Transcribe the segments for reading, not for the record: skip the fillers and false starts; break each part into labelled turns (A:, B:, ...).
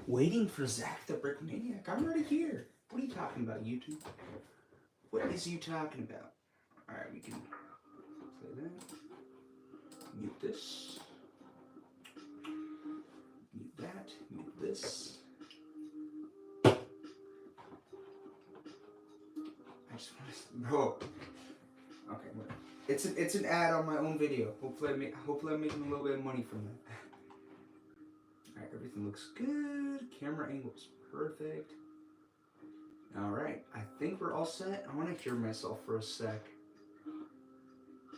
A: Waiting for Zach the Brick Maniac. I'm already here. What are you talking about, YouTube? What is you talking about? Alright, we can play that. Mute this. Mute that. Mute this. I just want to... Bro. Okay, wait. It's an ad on my own video. Hopefully I'm making a little bit of money from that. Alright, everything looks good. Camera angle's perfect. Alright, I think we're all set. I want to hear myself for a sec.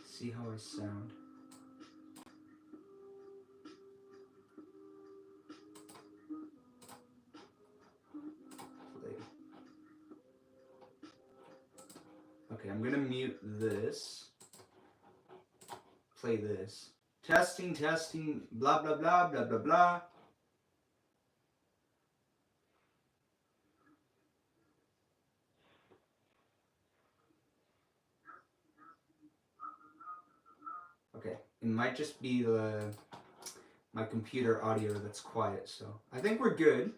A: See how I sound. Play. Okay, I'm gonna mute this. Play this. Testing, testing, blah, blah, blah, blah, blah, blah. Okay, it might just be my computer audio that's quiet, so I think we're good.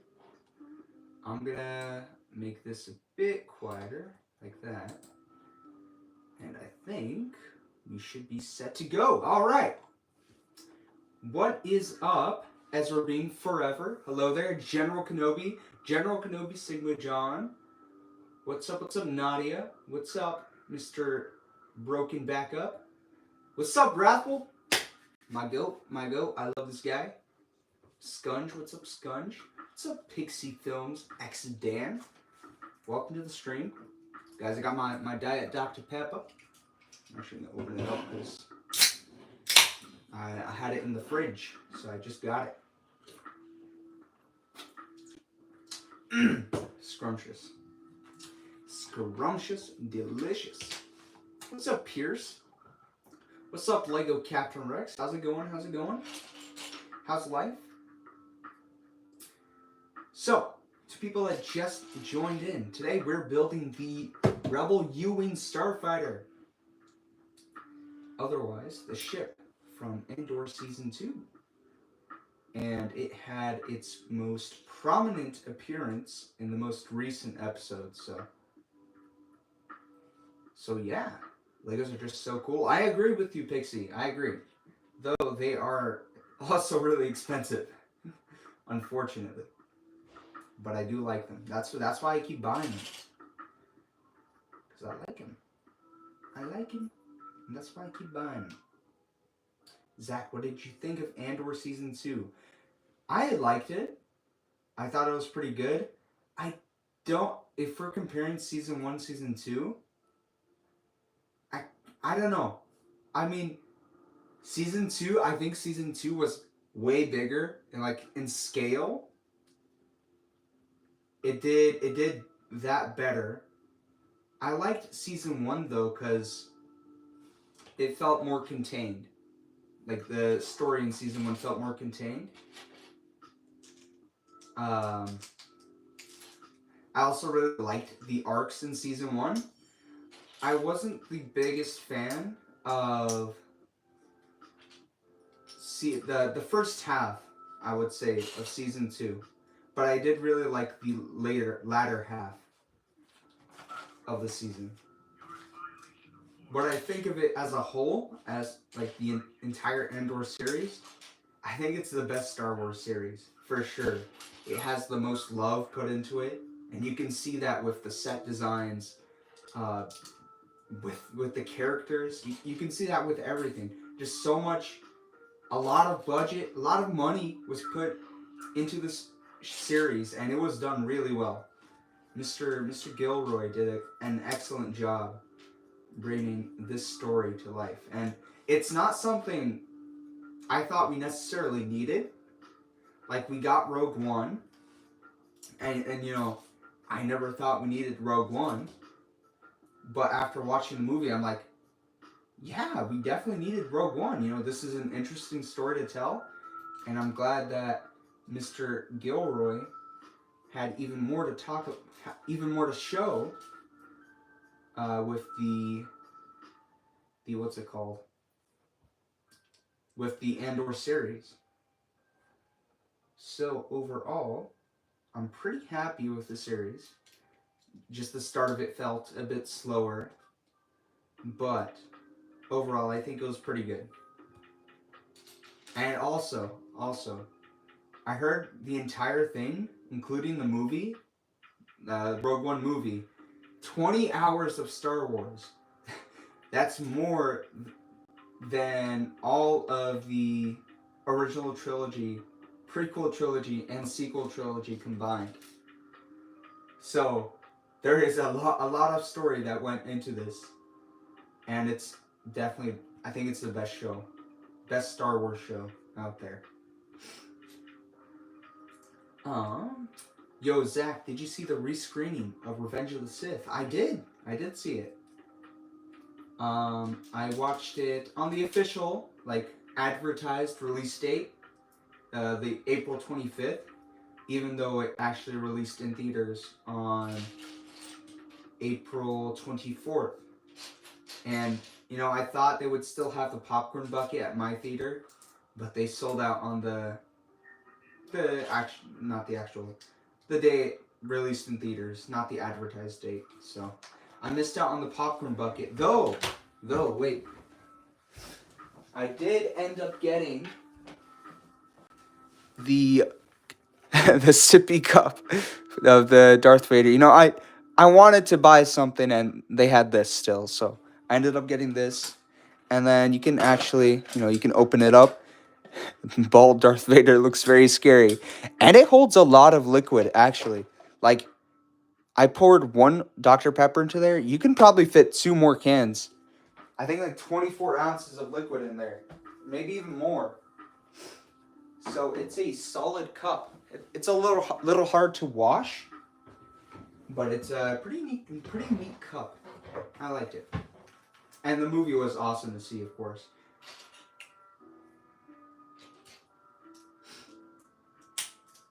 A: I'm gonna make this a bit quieter, like that. And I think we should be set to go. All right. What is up, Ezra Beam Forever? Hello there, General Kenobi. General Kenobi Sigma John. What's up, Nadia? What's up, Mr. Broken Backup? What's up, Wrathful? My goat. I love this guy. Scunge, what's up, Scunge? What's up, Pixie Films X Dan? Welcome to the stream. Guys, I got my Diet Dr. Pepper. I'm actually going to open it up because I had it in the fridge, so I just got it. Scrumptious. Scrumptious, delicious. What's up, Pierce? What's up, Lego Captain Rex? How's it going? How's life? So, to people that just joined in, today we're building the Rebel U-Wing Starfighter. Otherwise, the ship from Andor Season 2. And it had its most prominent appearance in the most recent episode, so yeah. Legos are just so cool. I agree with you, Pixie. I agree. Though they are also really expensive, unfortunately. But I do like them. That's why I keep buying them. Because I like them. And that's why I keep buying them. Zach, what did you think of Andor Season 2? I liked it. I thought it was pretty good. If we're comparing Season 1, Season 2, I don't know. I mean, Season 2, I think Season 2 was way bigger and in scale. It did that better. I liked Season 1 though because it felt more contained. Like the story in Season 1 felt more contained. I also really liked the arcs in Season 1. I wasn't the biggest fan of the first half, I would say, of Season 2. But I did really like the latter half of the season. What I think of it as a whole, as the entire Andor series, I think it's the best Star Wars series, for sure. It has the most love put into it, and you can see that with the set designs, with the characters. You can see that with everything. Just so much, a lot of budget, a lot of money was put into this series, and it was done really well. Mr. Gilroy did an excellent job bringing this story to life, and it's not something I thought we necessarily needed. We got Rogue One, and I never thought we needed Rogue One, but after watching the movie, I'm like, yeah, we definitely needed Rogue One. This is an interesting story to tell, and I'm glad that Mr. Gilroy had even more to show with the what's it called? With the Andor series. So overall, I'm pretty happy with the series. Just the start of it felt a bit slower, but overall, I think it was pretty good. And also, I heard the entire thing, including the movie, Rogue One movie, 20 hours of Star Wars. That's more than all of the original trilogy, prequel trilogy, and sequel trilogy combined. So there is a lot of story that went into this, and it's definitely, I think it's the best show, best Star Wars show out there. Um, Yo, Zach, did you see the rescreening of Revenge of the Sith? I did. I did see it. I watched it on the official, like, advertised release date, the April 25th, even though it actually released in theaters on April 24th. And, you know, I thought they would still have the popcorn bucket at my theater, but they sold out on not the actual, the day it released in theaters, not the advertised date. So I missed out on the popcorn bucket. Though, wait, I did end up getting the the sippy cup of the Darth Vader. You know, I wanted to buy something and they had this still, so I ended up getting this. And then you can actually, you know, you can open it up. Bald Darth Vader looks very scary, and it holds a lot of liquid actually. Like, I poured one Dr. Pepper into there. You can probably fit 2 more cans. I think like 24 ounces of liquid in there, maybe even more. So it's a solid cup. It's a little hard to wash, but it's a pretty neat cup. I liked it, and the movie was awesome to see, of course.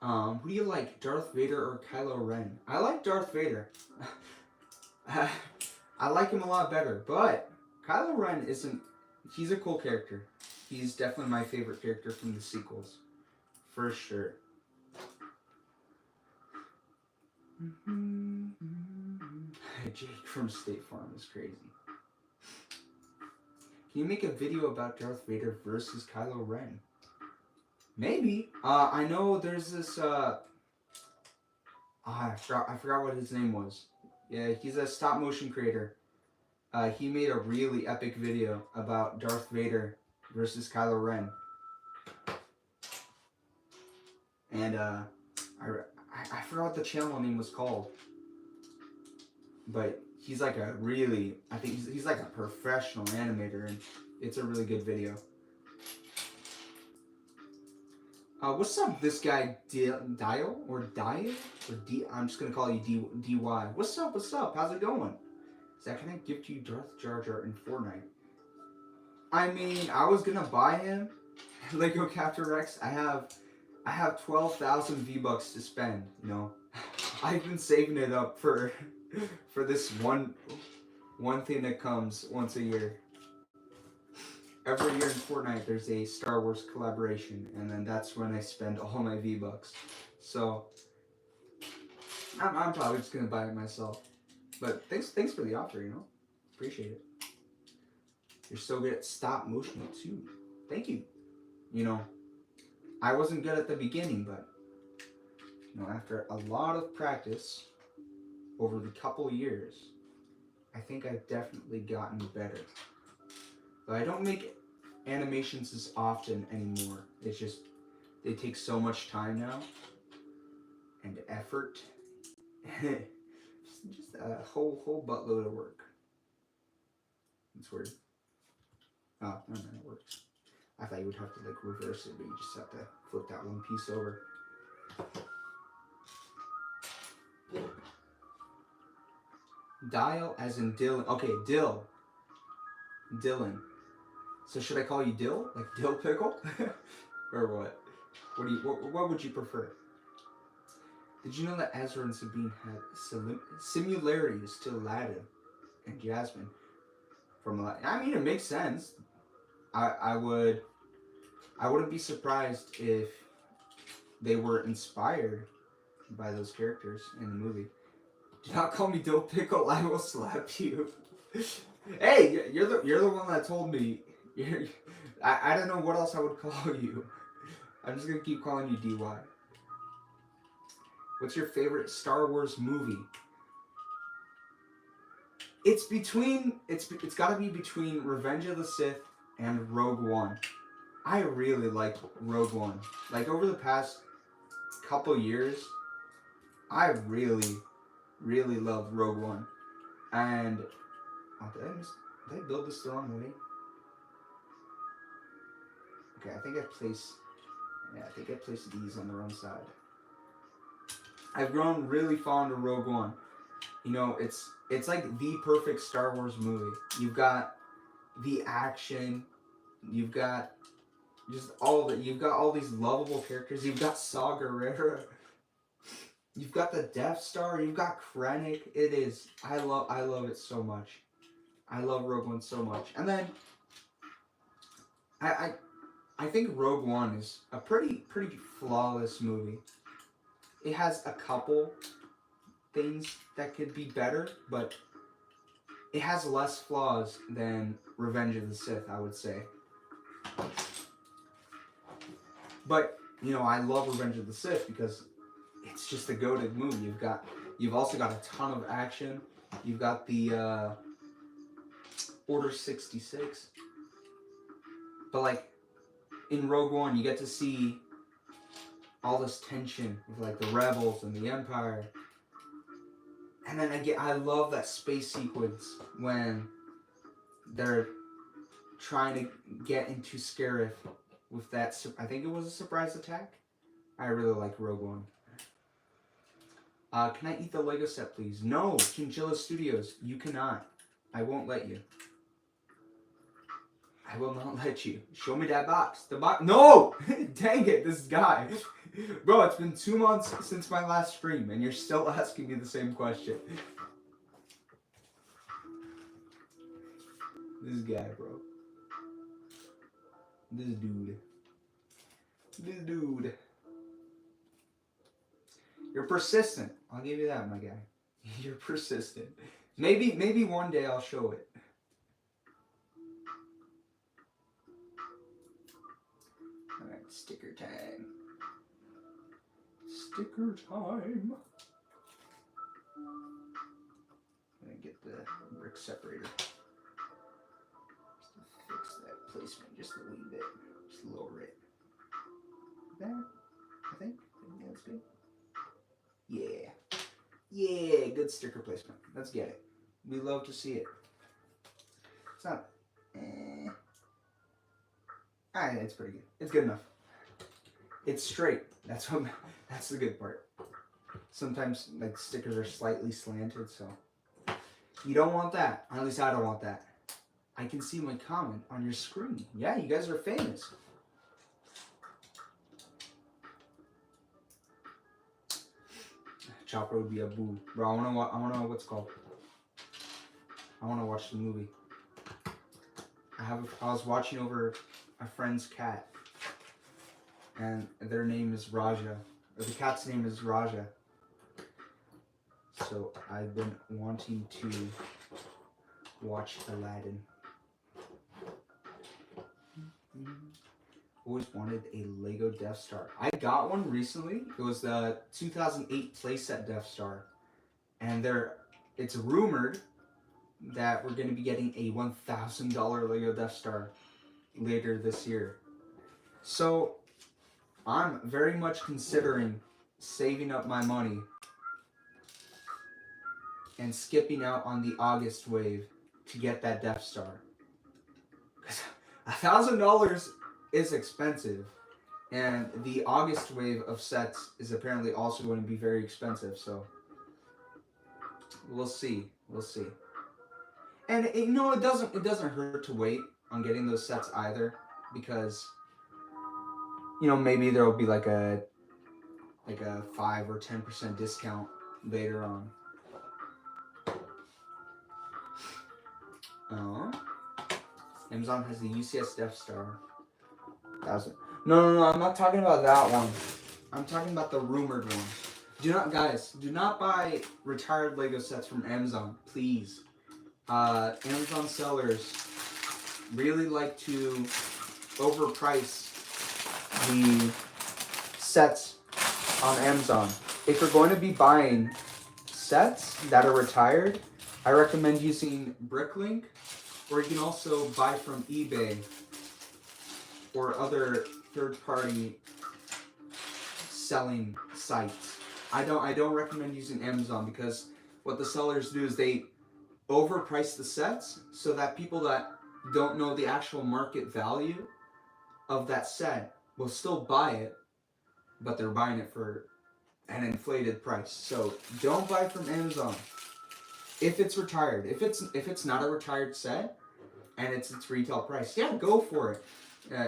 A: Who do you like, Darth Vader or Kylo Ren? I like Darth Vader. I like him a lot better, but Kylo Ren isn't. He's a cool character. He's definitely my favorite character from the sequels, for sure. Jake from State Farm is crazy. Can you make a video about Darth Vader versus Kylo Ren? Maybe. I know there's this. I forgot what his name was. Yeah, he's a stop motion creator. He made a really epic video about Darth Vader versus Kylo Ren. And I forgot what the channel name was called. But he's like a really, I think he's like a professional animator, and it's a really good video. What's up, this guy Dial or Dial or D? I'm just gonna call you DY. What's up? How's it going? Zach, can I gift you Darth Jar Jar in Fortnite? I mean, I was gonna buy him Lego Captain Rex. I have 12,000 V-Bucks to spend. You know, I've been saving it up for this one thing that comes once a year. Every year in Fortnite, there's a Star Wars collaboration, and then that's when I spend all my V-Bucks. So I'm probably just gonna buy it myself. But thanks for the offer. You know, appreciate it. You're so good at stop motion too. Thank you. You know, I wasn't good at the beginning, but you know, after a lot of practice over the couple years, I think I've definitely gotten better. But I don't make animations as often anymore. It's just they take so much time now and effort. just a whole buttload of work. It's weird. Oh, no, it works. I thought you would have to like reverse it, but you just have to flip that one piece over. Dial as in Dylan. Okay, Dylan. So should I call you Dill? Like Dill Pickle? Or what? What would you prefer? Did you know that Ezra and Sabine had similarities to Aladdin and Jasmine from Aladdin? I mean, it makes sense. I wouldn't be surprised if they were inspired by those characters in the movie. Do not call me Dill Pickle. I will slap you. Hey, you're the one that told me. I don't know what else I would call you. I'm just gonna keep calling you DY. What's your favorite Star Wars movie? It's got to be between Revenge of the Sith and Rogue One. I really like Rogue One. Like over the past couple years, I really, really loved Rogue One. And did I build this the wrong way? Okay, I think I placed these on the wrong side. I've grown really fond of Rogue One. You know, it's like the perfect Star Wars movie. You've got the action, you've got just all of it. You've got all these lovable characters. You've got Saw Gerrera. You've got the Death Star. You've got Krennic. I love it so much. I love Rogue One so much. And then I think Rogue One is a pretty flawless movie. It has a couple things that could be better, but it has less flaws than Revenge of the Sith, I would say. But, you know, I love Revenge of the Sith because it's just a goated movie. You've also got a ton of action. You've got the Order 66. But like in Rogue One, you get to see all this tension with like the rebels and the Empire. And then I love that space sequence when they're trying to get into Scarif with that. I think it was a surprise attack. I really like Rogue One. Can I eat the Lego set, please? No, Chinchilla Studios, you cannot. I won't let you. I will not let you. Show me that box. The box. No! Dang it, this guy. Bro, it's been 2 months since my last stream, and you're still asking me the same question. This guy, bro. This dude. You're persistent. I'll give you that, my guy. You're persistent. Maybe one day I'll show it. Alright, sticker time. Sticker time. I'm gonna get the brick separator. Just to fix that placement just a wee bit. Just lower it. There, I think that's good. Yeah, good sticker placement. Let's get it. We love to see it. It's not. It's pretty good. It's good enough. It's straight. That's the good part. Sometimes like stickers are slightly slanted, so you don't want that. Or at least I don't want that. I can see my comment on your screen. Yeah, you guys are famous. Chopper would be a boo. Bro, I wanna know what's called. I wanna watch the movie. I was watching over a friend's cat, and their name is Raja. Or the cat's name is Raja. So I've been wanting to watch Aladdin. Always wanted a Lego Death Star. I got one recently. It was the 2008 playset Death Star. And it's rumored that we're going to be getting a $1,000 Lego Death Star later this year. So I'm very much considering saving up my money and skipping out on the August wave to get that Death Star. Because $1,000 is expensive, and the August wave of sets is apparently also going to be very expensive, so we'll see. And it doesn't hurt to wait on getting those sets either, because maybe there'll be like a 5 or 10% discount later on. Amazon has the UCS Death Star. No, I'm not talking about that one. I'm talking about the rumored one. do not buy retired Lego sets from Amazon, please. Amazon sellers really like to overprice the sets on Amazon. If you're going to be buying sets that are retired, I recommend using Bricklink, or you can also buy from eBay or other third-party selling sites. I don't recommend using Amazon because what the sellers do is they overprice the sets so that people that don't know the actual market value of that set will still buy it, but they're buying it for an inflated price. So don't buy from Amazon if it's retired. If it's not a retired set and it's its retail price, yeah, go for it.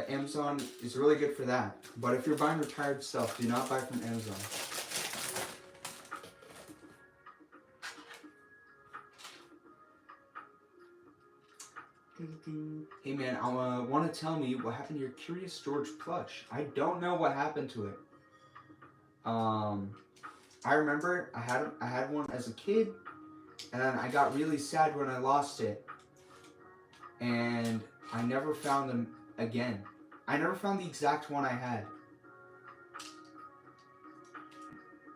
A: Amazon is really good for that. But if you're buying retired stuff, do not buy from Amazon. Hey man, I want to tell me what happened to your Curious George plush. I don't know what happened to it. I remember I had one as a kid, and then I got really sad when I lost it, and I never found them again. I never found the exact one I had.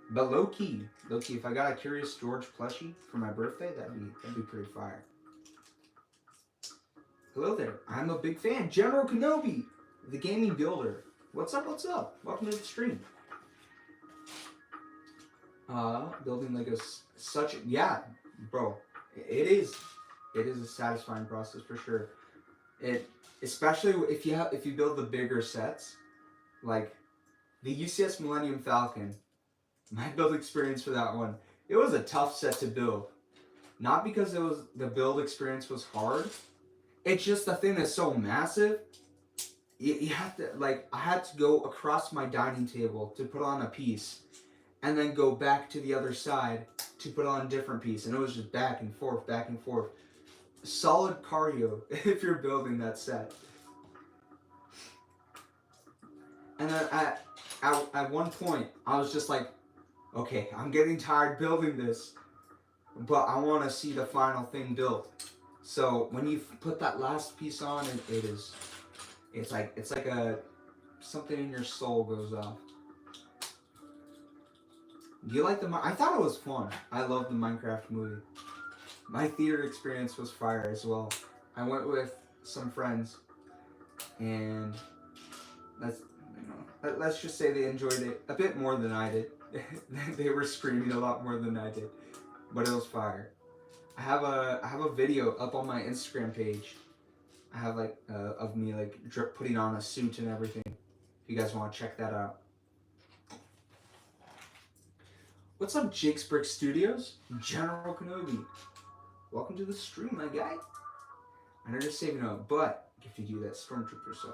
A: But low key, if I got a Curious George plushie for my birthday, that'd be pretty fire. Hello there, I'm a big fan. General Kenobi, the gaming builder. What's up? Welcome to the stream. Building Legos, yeah, bro. It is a satisfying process for sure. Especially if you build the bigger sets, like the UCS Millennium Falcon. My build experience for that one, it was a tough set to build. Not because the build experience was hard. It's just the thing that's so massive. You have to, like, I had to go across my dining table to put on a piece, and then go back to the other side to put on a different piece, and it was just back and forth. Solid cardio if you're building that set. And then at one point, I was just like, okay, I'm getting tired building this, but I want to see the final thing built. So when you put that last piece on, it's like something in your soul goes off. Do you like I thought it was fun. I love the Minecraft movie. My theater experience was fire as well. I went with some friends, and let's just say they enjoyed it a bit more than I did. They were screaming a lot more than I did, but it was fire. I have a video up on my Instagram page. I have of me putting on a suit and everything. If you guys want to check that out. What's up, Jake's Brick Studios? General Kenobi. Welcome to the stream, my guy. I know you're saving up, but gifted you that Stormtrooper, so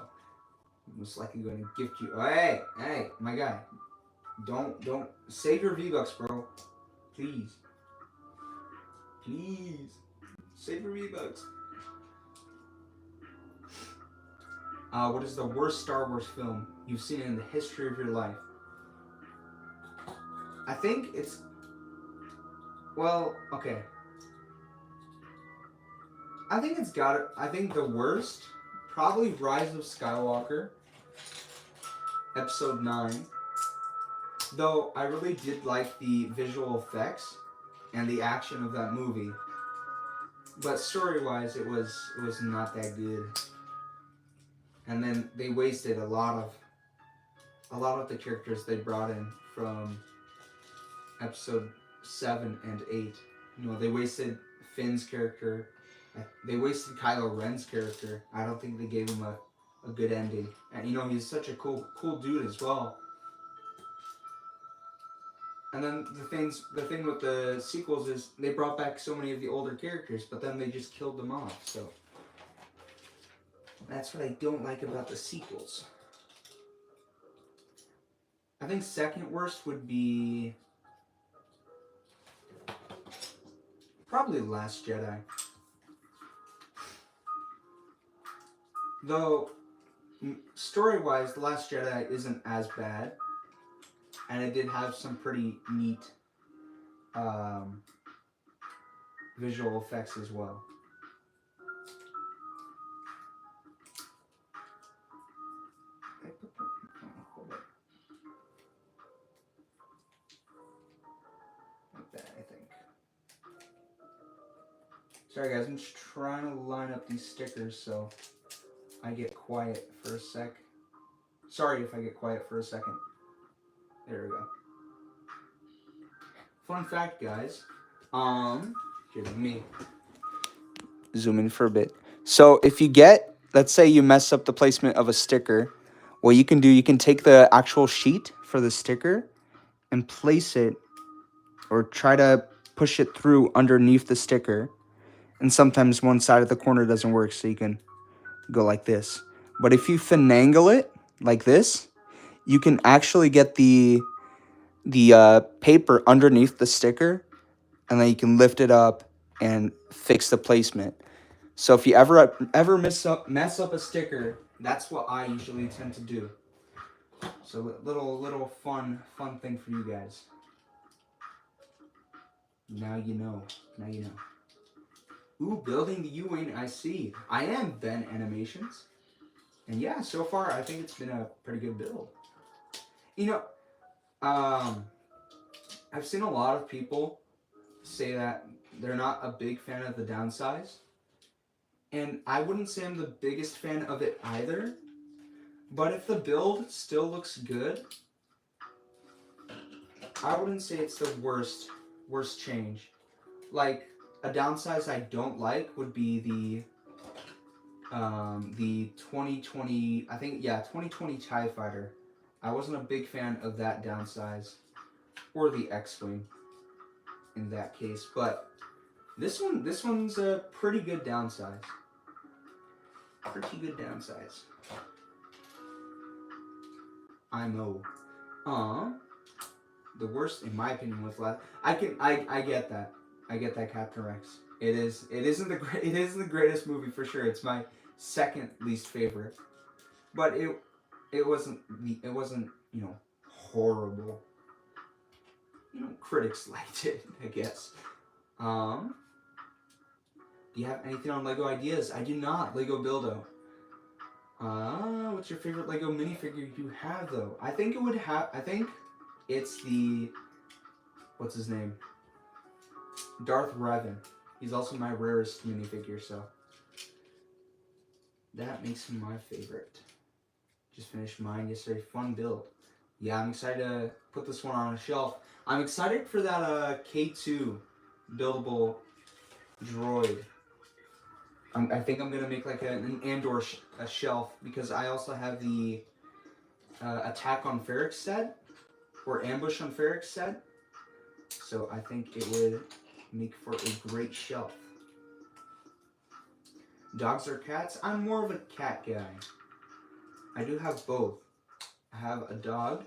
A: I'm most likely going to gift you. Oh, hey, my guy. Don't save your V-Bucks, bro. Please. Save your V-Bucks. What is the worst Star Wars film you've seen in the history of your life? I think it's... Well, okay. I think the worst, probably Rise of Skywalker, Episode 9. Though I really did like the visual effects and the action of that movie. But story-wise, it was not that good. And then they wasted a lot of the characters they brought in from Episode 7 and 8. They wasted Finn's character. They wasted Kylo Ren's character. I don't think they gave him a good ending. And he's such a cool dude as well. And then the thing with the sequels is they brought back so many of the older characters, but then they just killed them off. So that's what I don't like about the sequels. I think second worst would be probably Last Jedi. Though story-wise, The Last Jedi isn't as bad and it did have some pretty neat visual effects as well. Like that, I think. Sorry guys, I'm just trying to line up these stickers so I get quiet for a sec. Sorry if I get quiet for a second. There we go. Fun fact, guys. Here, let me zoom in for a bit. So if you get, let's say you mess up the placement of a sticker, what you can do, you can take the actual sheet for the sticker and place it or try to push it through underneath the sticker. And sometimes one side of the corner doesn't work, so you can go like this. But if you finagle it like this, you can actually get the paper underneath the sticker, and then you can lift it up and fix the placement. So if you ever mess up a sticker, that's what I usually tend to do. So little fun thing for you guys. Now you know. Now you know. Ooh, building the U-wing, I see. I am Ben Animations. And yeah, so far I think it's been a pretty good build. You know, I've seen a lot of people say that they're not a big fan of the downsize. And I wouldn't say I'm the biggest fan of it either. But if the build still looks good, I wouldn't say it's the worst change. Like, a downsize I don't like would be the 2020, I think, yeah, 2020 TIE Fighter. I wasn't a big fan of that downsize, or the X-Wing in that case, but this one's a pretty good downsize. Pretty good downsize. I know. The worst, in my opinion, was last. I get that. I get that, Captain Rex. It isn't the greatest movie for sure. It's my second least favorite, but it wasn't horrible. Critics liked it, I guess. Do you have anything on Lego ideas? I do not. Lego Buildo. What's your favorite Lego minifigure you have though? I think it's the, what's his name? Darth Revan. He's also my rarest minifigure, so that makes him my favorite. Just finished mine yesterday. Fun build. Yeah, I'm excited to put this one on a shelf. I'm excited for that K2 buildable droid. I think I'm gonna make like an Andor a shelf, because I also have the Attack on Ferrix set, or Ambush on Ferrix set. So I think it would make for a great shelf. Dogs or cats? I'm more of a cat guy. I do have both. I have a dog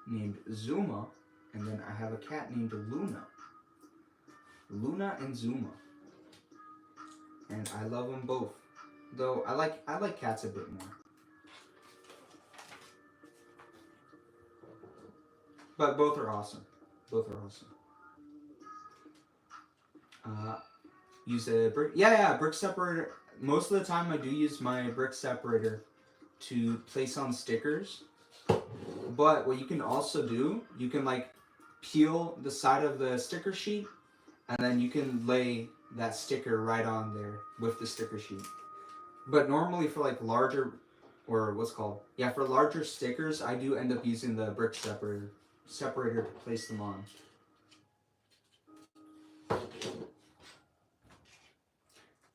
A: named Zuma, and then I have a cat named Luna. Luna and Zuma. And I love them both. Though I like cats a bit more. But both are awesome. Both are awesome. Use a brick. Yeah, brick separator. Most of the time, I do use my brick separator to place on stickers. But what you can also do, you can like peel the side of the sticker sheet, and then you can lay that sticker right on there with the sticker sheet. But normally for like larger, or what's called, yeah, for larger stickers, I do end up using the brick separator to place them on.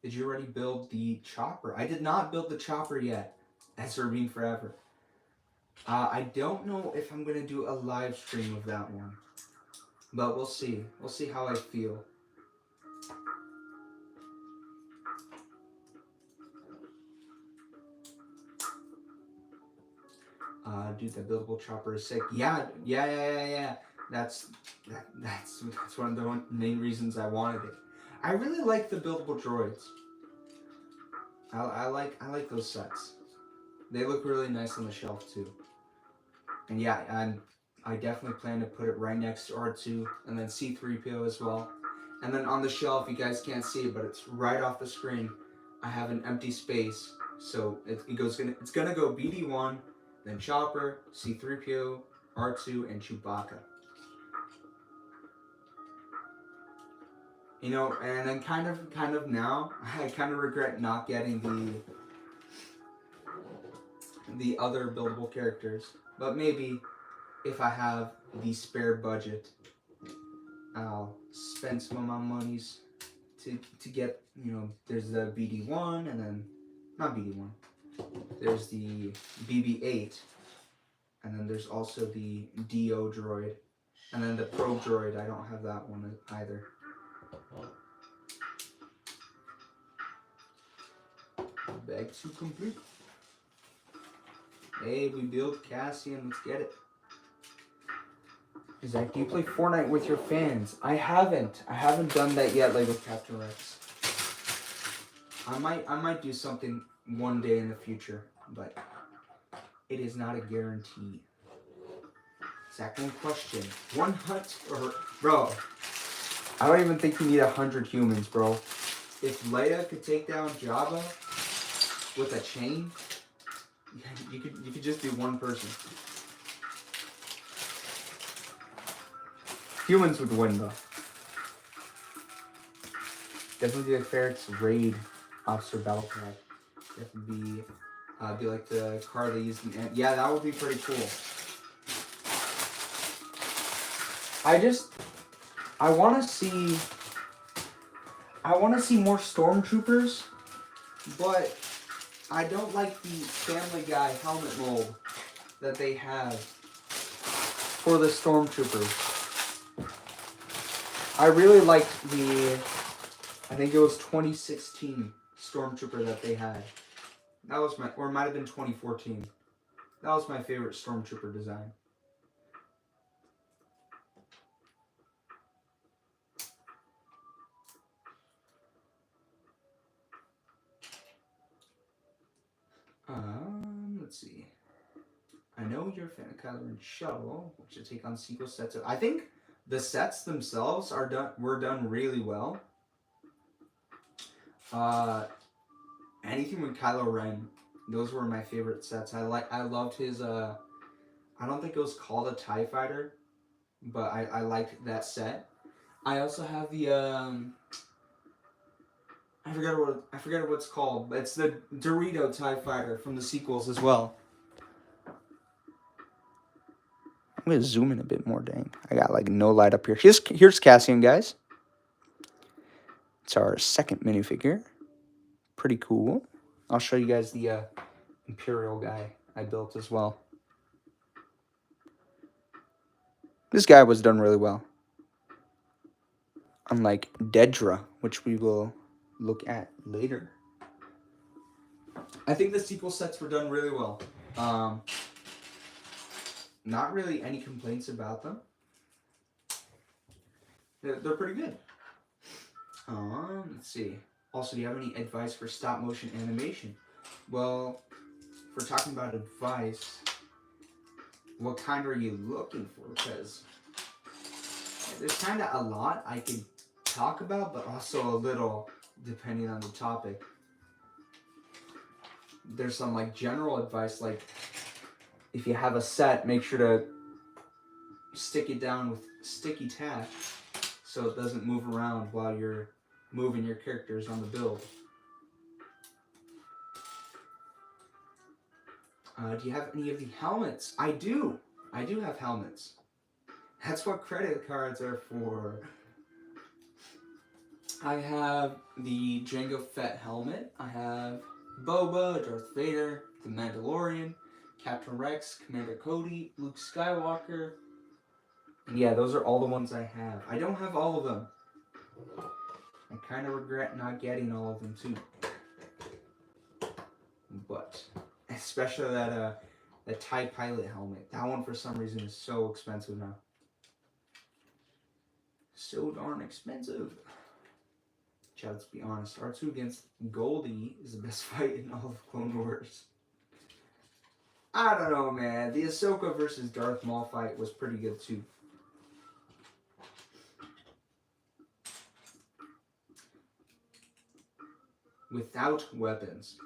A: Did you already build the chopper? I did not build the chopper yet. That's Rabin Forever. I don't know if I'm gonna do a live stream of that one, but we'll see. We'll see how I feel. Dude, the buildable chopper is sick. Yeah. That's one of the main reasons I wanted it. I really like the buildable droids. I like those sets. They look really nice on the shelf too. And yeah, I definitely plan to put it right next to R2 and then C3PO as well. And then on the shelf, you guys can't see it, but it's right off the screen. I have an empty space, so it's gonna go BD1, then Chopper, C3PO, R2, and Chewbacca. You know, and then kind of now, I kind of regret not getting the other buildable characters, but maybe if I have the spare budget, I'll spend some of my monies to get, you know, there's the BD1 and then, not BD1, there's the BB8 and then there's also the DO droid and then the probe droid. I don't have that one either. Bag to complete. Hey, we built Cassian, let's get it. Zach, do you play Fortnite with your fans? I haven't done that yet, like with Captain Rex. I might do something one day in the future, but it is not a guarantee. Zach, one question. 100 or bro, I don't even think you need 100 humans, bro. If Leia could take down Jabba with a chain, you could just be one person. Humans would win though. Definitely the Ferrex raid officer battle pack. Definitely be like the car they used in yeah, that would be pretty cool. I want to see more stormtroopers, but I don't like the Family Guy helmet mold that they have for the stormtroopers. I really liked I think it was 2016 stormtrooper that they had. That was or it might have been 2014. That was my favorite stormtrooper design. Let's see. I know you're a fan of Kylo Ren Shuttle, which should take on sequel sets. I think the sets themselves were done really well. Anything with Kylo Ren, those were my favorite sets. I loved his I don't think it was called a TIE Fighter, but I liked that set. I also have the I forget what it's called, but it's the Dorito TIE Fighter from the sequels as well. I'm gonna zoom in a bit more, dang. I got like no light up here. Here's Cassian, guys. It's our second minifigure. Pretty cool. I'll show you guys the Imperial guy I built as well. This guy was done really well. Unlike Dedra, which we will look at later. I think the sequel sets were done really well. Not really any complaints about them. They're pretty good. Let's see. Also, do you have any advice for stop motion animation? Well, if we're talking about advice, what kind are you looking for? Because there's kind of a lot I could talk about, but also a little depending on the topic. There's some like general advice, like if you have a set, make sure to stick it down with sticky tack so it doesn't move around while you're moving your characters on the build. Do you have any of the helmets? I do have helmets. That's what credit cards are for. I have the Jango Fett helmet. I have Boba, Darth Vader, the Mandalorian, Captain Rex, Commander Cody, Luke Skywalker. And yeah, those are all the ones I have. I don't have all of them. I kind of regret not getting all of them too. But especially that TIE Pilot helmet. That one for some reason is so expensive now. So darn expensive. Chad, let's be honest. R2 against Goldie is the best fight in all of Clone Wars. I don't know, man. The Ahsoka versus Darth Maul fight was pretty good too. Without weapons.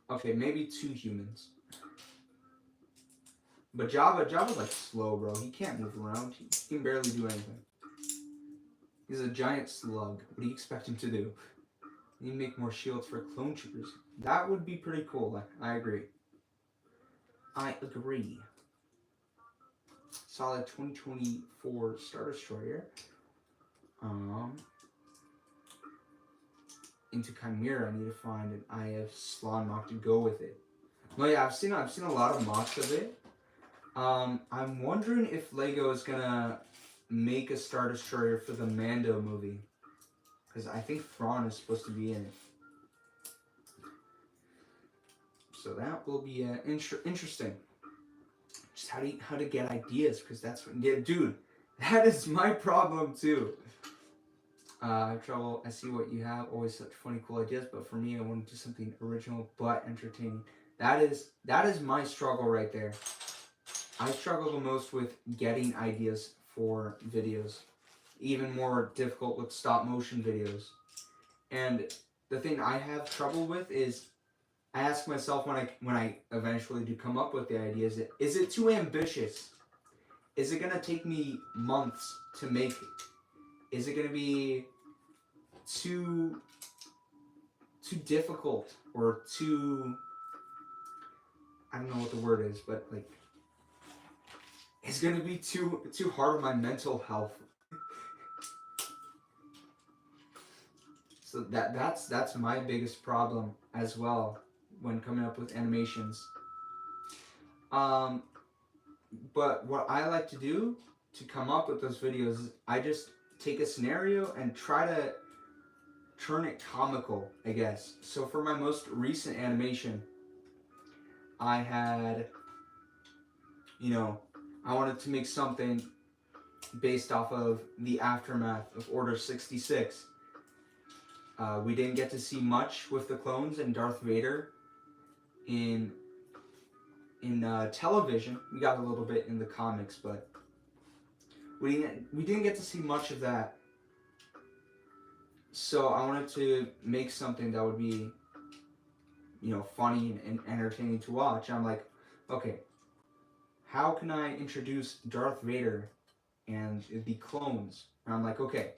A: Okay, maybe 2 humans. But Jabba's like slow, bro. He can't move around. He can barely do anything. He's a giant slug. What do you expect him to do? You need to make more shields for clone troopers. That would be pretty cool. I agree. I agree. Solid 2024 Star Destroyer. Into Chimera, I need to find an IF Slon mock to go with it. No, yeah, I've seen a lot of mocks of it. I'm wondering if Lego is gonna make a Star Destroyer for the Mando movie, because I think Thrawn is supposed to be in it. So that will be interesting. Just how to get ideas, because that's what, yeah, dude, that is my problem too. I have trouble. I see what you have. Always such funny, cool ideas. But for me, I want to do something original but entertaining. That is my struggle right there. I struggle the most with getting ideas for videos. Even more difficult with stop motion videos. And the thing I have trouble with is I ask myself when I eventually do come up with the ideas, is it too ambitious? Is it gonna take me months to make it? Is it gonna be too difficult or too, I don't know what the word is, but like it's gonna be too hard on my mental health. So that's my biggest problem as well when coming up with animations. But what I like to do to come up with those videos is I just take a scenario and try to turn it comical, I guess. So for my most recent animation, I had, I wanted to make something based off of the aftermath of Order 66. We didn't get to see much with the clones and Darth Vader in television. We got a little bit in the comics, but we didn't get to see much of that. So I wanted to make something that would be, funny and entertaining to watch. I'm like, okay, how can I introduce Darth Vader and the clones? And I'm like, okay,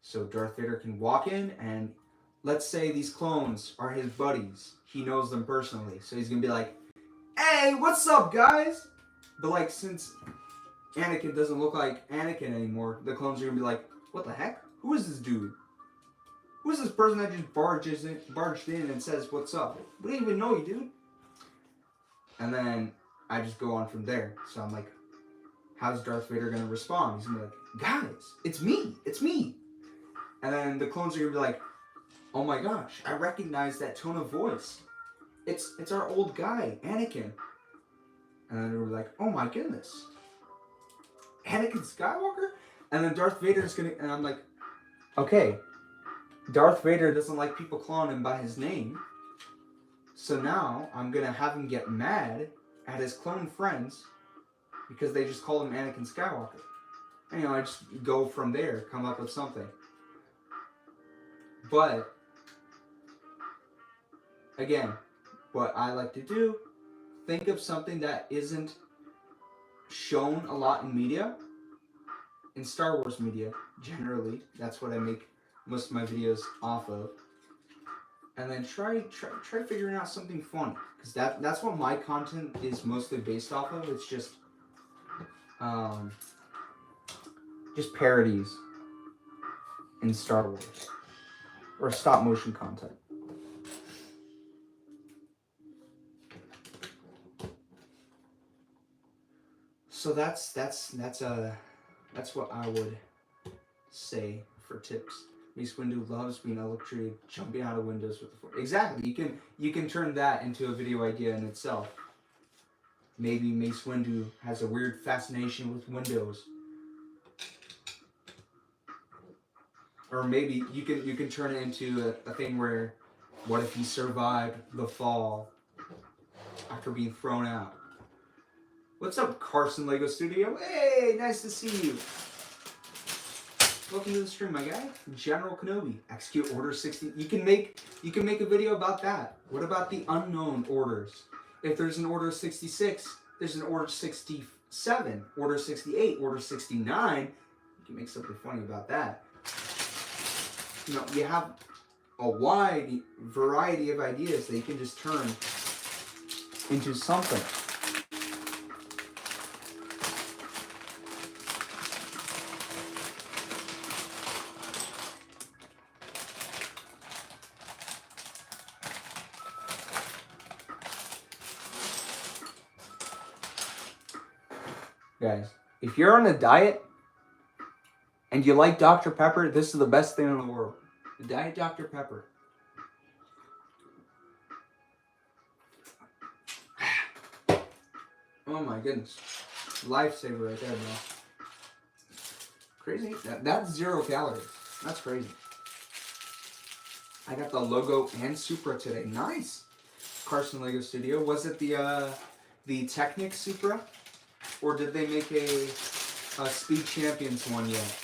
A: so Darth Vader can walk in and let's say these clones are his buddies. He knows them personally. So he's going to be like, hey, what's up, guys? But like, since Anakin doesn't look like Anakin anymore, the clones are going to be like, what the heck? Who is this dude? Who is this person that just barged in and says, what's up? We didn't even know you, dude. And then I just go on from there. So I'm like, how's Darth Vader going to respond? He's going to be like, guys, it's me. And then the clones are going to be like, oh my gosh, I recognize that tone of voice. It's our old guy, Anakin. And then we're like, oh my goodness. Anakin Skywalker? And then Darth Vader's going to, and I'm like, okay, Darth Vader doesn't like people calling him by his name. So now I'm going to have him get mad at his clone friends because they just called him Anakin Skywalker. And I just go from there, come up with something. But again, what I like to do, think of something that isn't shown a lot in media. In Star Wars media, generally, that's what I make most of my videos off of. And then try figuring out something funny, because that's what my content is mostly based off of. It's just parodies in Star Wars or stop motion content. So that's what I would say for tips. Mace Windu loves being electrocuted, jumping out of windows with the Force. Exactly. You can turn that into a video idea in itself. Maybe Mace Windu has a weird fascination with windows. Or maybe you can turn it into a thing where What if he survived the fall after being thrown out? What's up, Carson Lego Studio? Hey, nice to see you. Welcome to the stream, my guy. General Kenobi. Execute Order 60. You can make a video about that. What about the unknown orders? If there's an Order 66, there's an Order 67, Order 68, Order 69. You can make something funny about that. You know, you have a wide variety of ideas that you can just turn into something. Guys, if you're on a diet and you like Dr. Pepper, this is the best thing in the world. Diet Dr. Pepper. Oh my goodness. Lifesaver right there, bro. Crazy. That's 0 calories. That's crazy. I got the logo and Supra today. Nice. Carson Lego Studio. Was it the Technic Supra? Or did they make a Speed Champions one yet?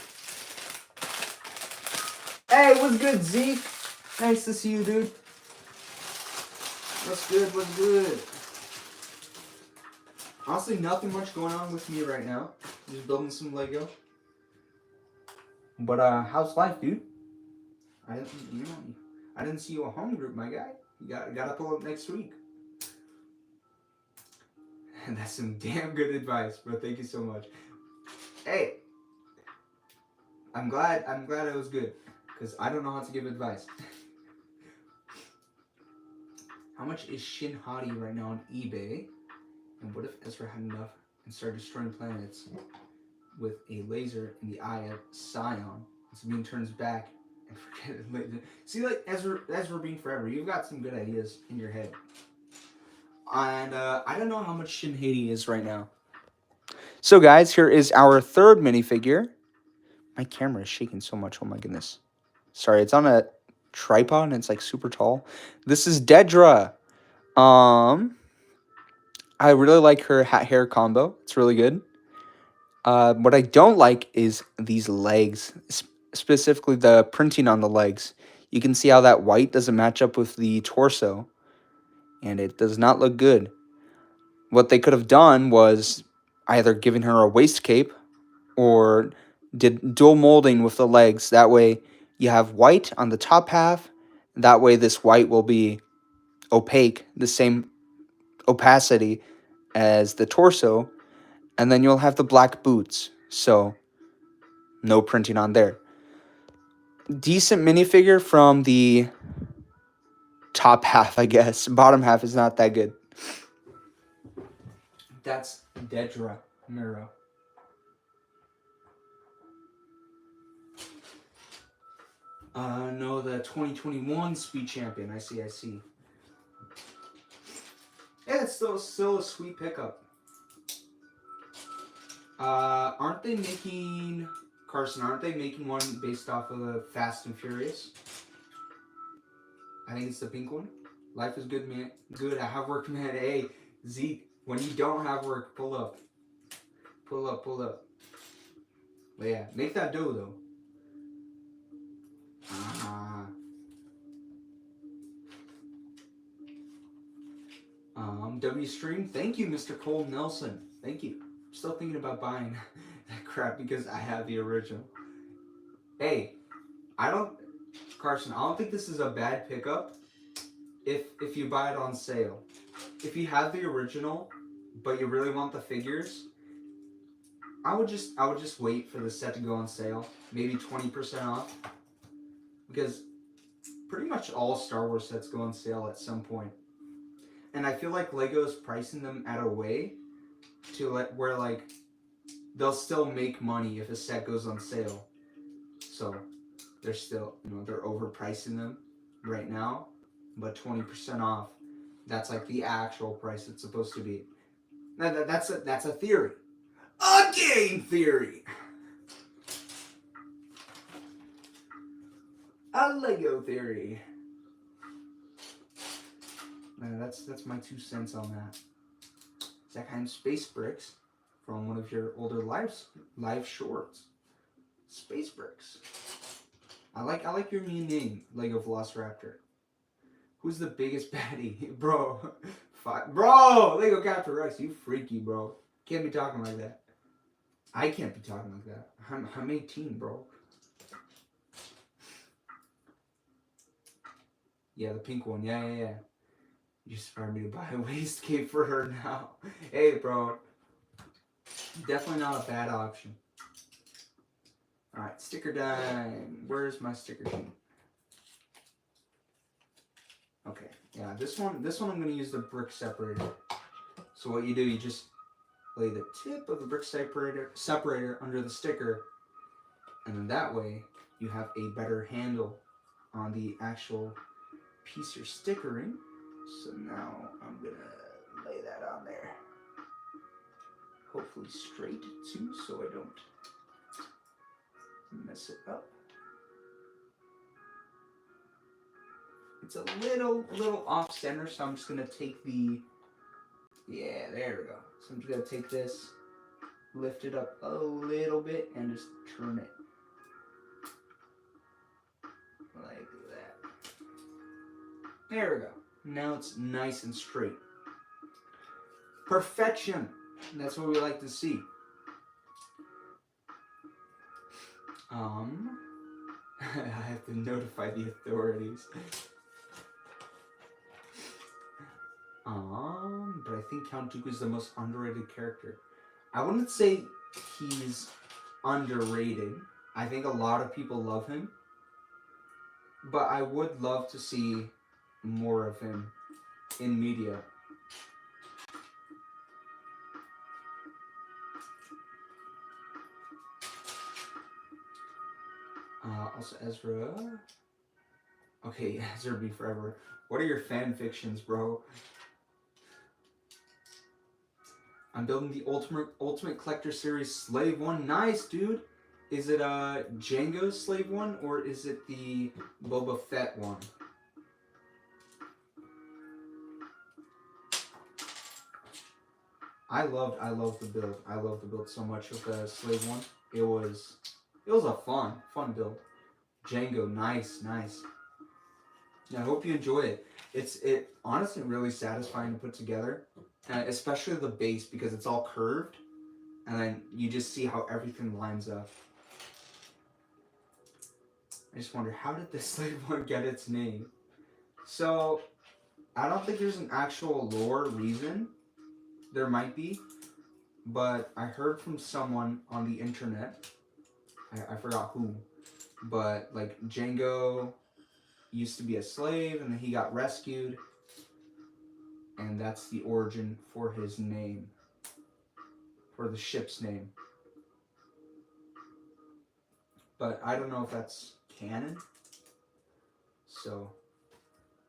A: Hey, what's good, Zeke? Nice to see you, dude. What's good? What's good? Honestly, nothing much going on with me right now. Just building some Lego. But how's life, dude? I didn't see you a home group, my guy. You gotta pull up next week. And that's some damn good advice, bro. Thank you so much. Hey, I'm glad it was good, because I don't know how to give advice. How much is Shin Hati right now on eBay? And what if Ezra had enough and started destroying planets with a laser in the eye of Sion? Sabine turns back and forget it later. See, like Ezra being forever, you've got some good ideas in your head. And I don't know how much Shin Hati is right now. So guys, here is our third minifigure. My camera is shaking so much. Oh my goodness. Sorry, it's on a tripod and it's like super tall. This is Dedra. I really like her hat hair combo. It's really good. What I don't like is these legs, specifically the printing on the legs. You can see how that white doesn't match up with the torso, and it does not look good. What they could have done was either given her a waist cape or did dual molding with the legs. That way you have white on the top half. That way this white will be opaque, the same opacity as the torso. And then you'll have the black boots. So no printing on there. Decent minifigure from the top half, I guess. Bottom half is not that good. That's Dedra Miro. No, the 2021 Speed Champion. I see. Yeah, it's still a sweet pickup. Aren't they making... Carson, aren't they making one based off of the Fast and Furious? I think it's the pink one. Life is good, man. Good, I have work, man. Hey, Zeke, when you don't have work, pull up. Pull up. But yeah, make that dough, though. W Stream, thank you, Mr. Cole Nelson. Thank you. I'm still thinking about buying that crap because I have the original. Hey, Carson, I don't think this is a bad pickup if you buy it on sale. If you have the original, but you really want the figures, I would just wait for the set to go on sale, maybe 20% off, because pretty much all Star Wars sets go on sale at some point. And I feel like Lego is pricing them at a way to where like they'll still make money if a set goes on sale. So they're still, they're overpricing them right now, but 20% off, that's like the actual price it's supposed to be. That's a theory. A game theory. A Lego theory. That's my 2 cents on that. That kind of space bricks from one of your older live shorts. Space bricks. I like your new name, Lego Velociraptor. Who's the biggest baddie, bro? Bro, Lego Captain Rex, you freaky, bro. Can't be talking like that. I can't be talking like that. I'm 18, bro. Yeah, the pink one. Yeah. You inspired me to buy a waistcape for her now. Hey, bro. Definitely not a bad option. Alright, sticker time. Where's my sticker sheet? Okay, yeah, this one I'm gonna use the brick separator. So what you do, you just lay the tip of the brick separator under the sticker, and then that way you have a better handle on the actual piece you're stickering. So now I'm gonna lay that on there. Hopefully straight too, so I don't mess it up. It's a little off center, so I'm just gonna take the, yeah, there we go. So I'm just gonna take this, lift it up a little bit, and just turn it like that. There we go. Now it's nice and straight. Perfection. That's what we like to see. I have to notify the authorities. But I think Count Dooku is the most underrated character. I wouldn't say he's underrated. I think a lot of people love him. But I would love to see more of him in media. Also Ezra. Okay, Ezra be forever. What are your fan fictions, bro? I'm building the Ultimate Collector Series Slave 1. Nice, dude. Is it Jango's Slave 1 or is it the Boba Fett one? I loved the build. I loved the build so much with the Slave 1. It was a fun build. Jango, nice. Yeah, I hope you enjoy it. It's honestly really satisfying to put together, especially the base because it's all curved, and then you just see how everything lines up. I just wonder, how did this Slave 1 get its name? So, I don't think there's an actual lore reason. There might be, but I heard from someone on the internet, I forgot who, but like Jango used to be a slave and then he got rescued, and that's the origin for his name, for the ship's name. But I don't know if that's canon. So,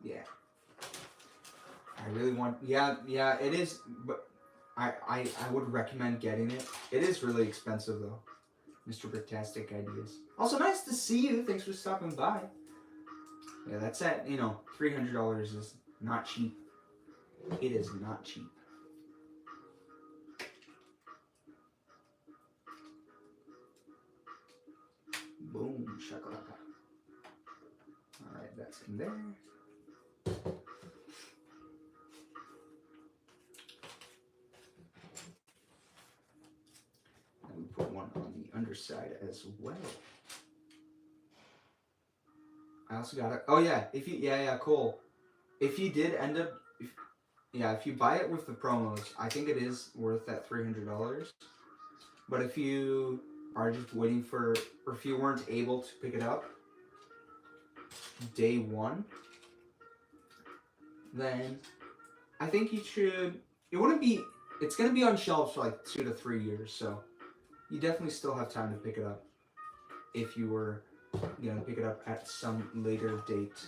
A: yeah. I really want, yeah, it is, but I would recommend getting it. It is really expensive though. Mr. Bricktastic Ideas. Also, nice to see you. Thanks for stopping by. Yeah, that's at, $300 is not cheap. It is not cheap. Boom, shakalaka. Alright, that's in there. And we put one on the underside as well. I also got it. Oh yeah, if you cool. If you did end up, if you buy it with the promos, I think it is worth that $300. But if you are just waiting for, or if you weren't able to pick it up day one, then I think you should. It's going to be on shelves for like 2 to 3 years, so you definitely still have time to pick it up if you were going to pick it up at some later date.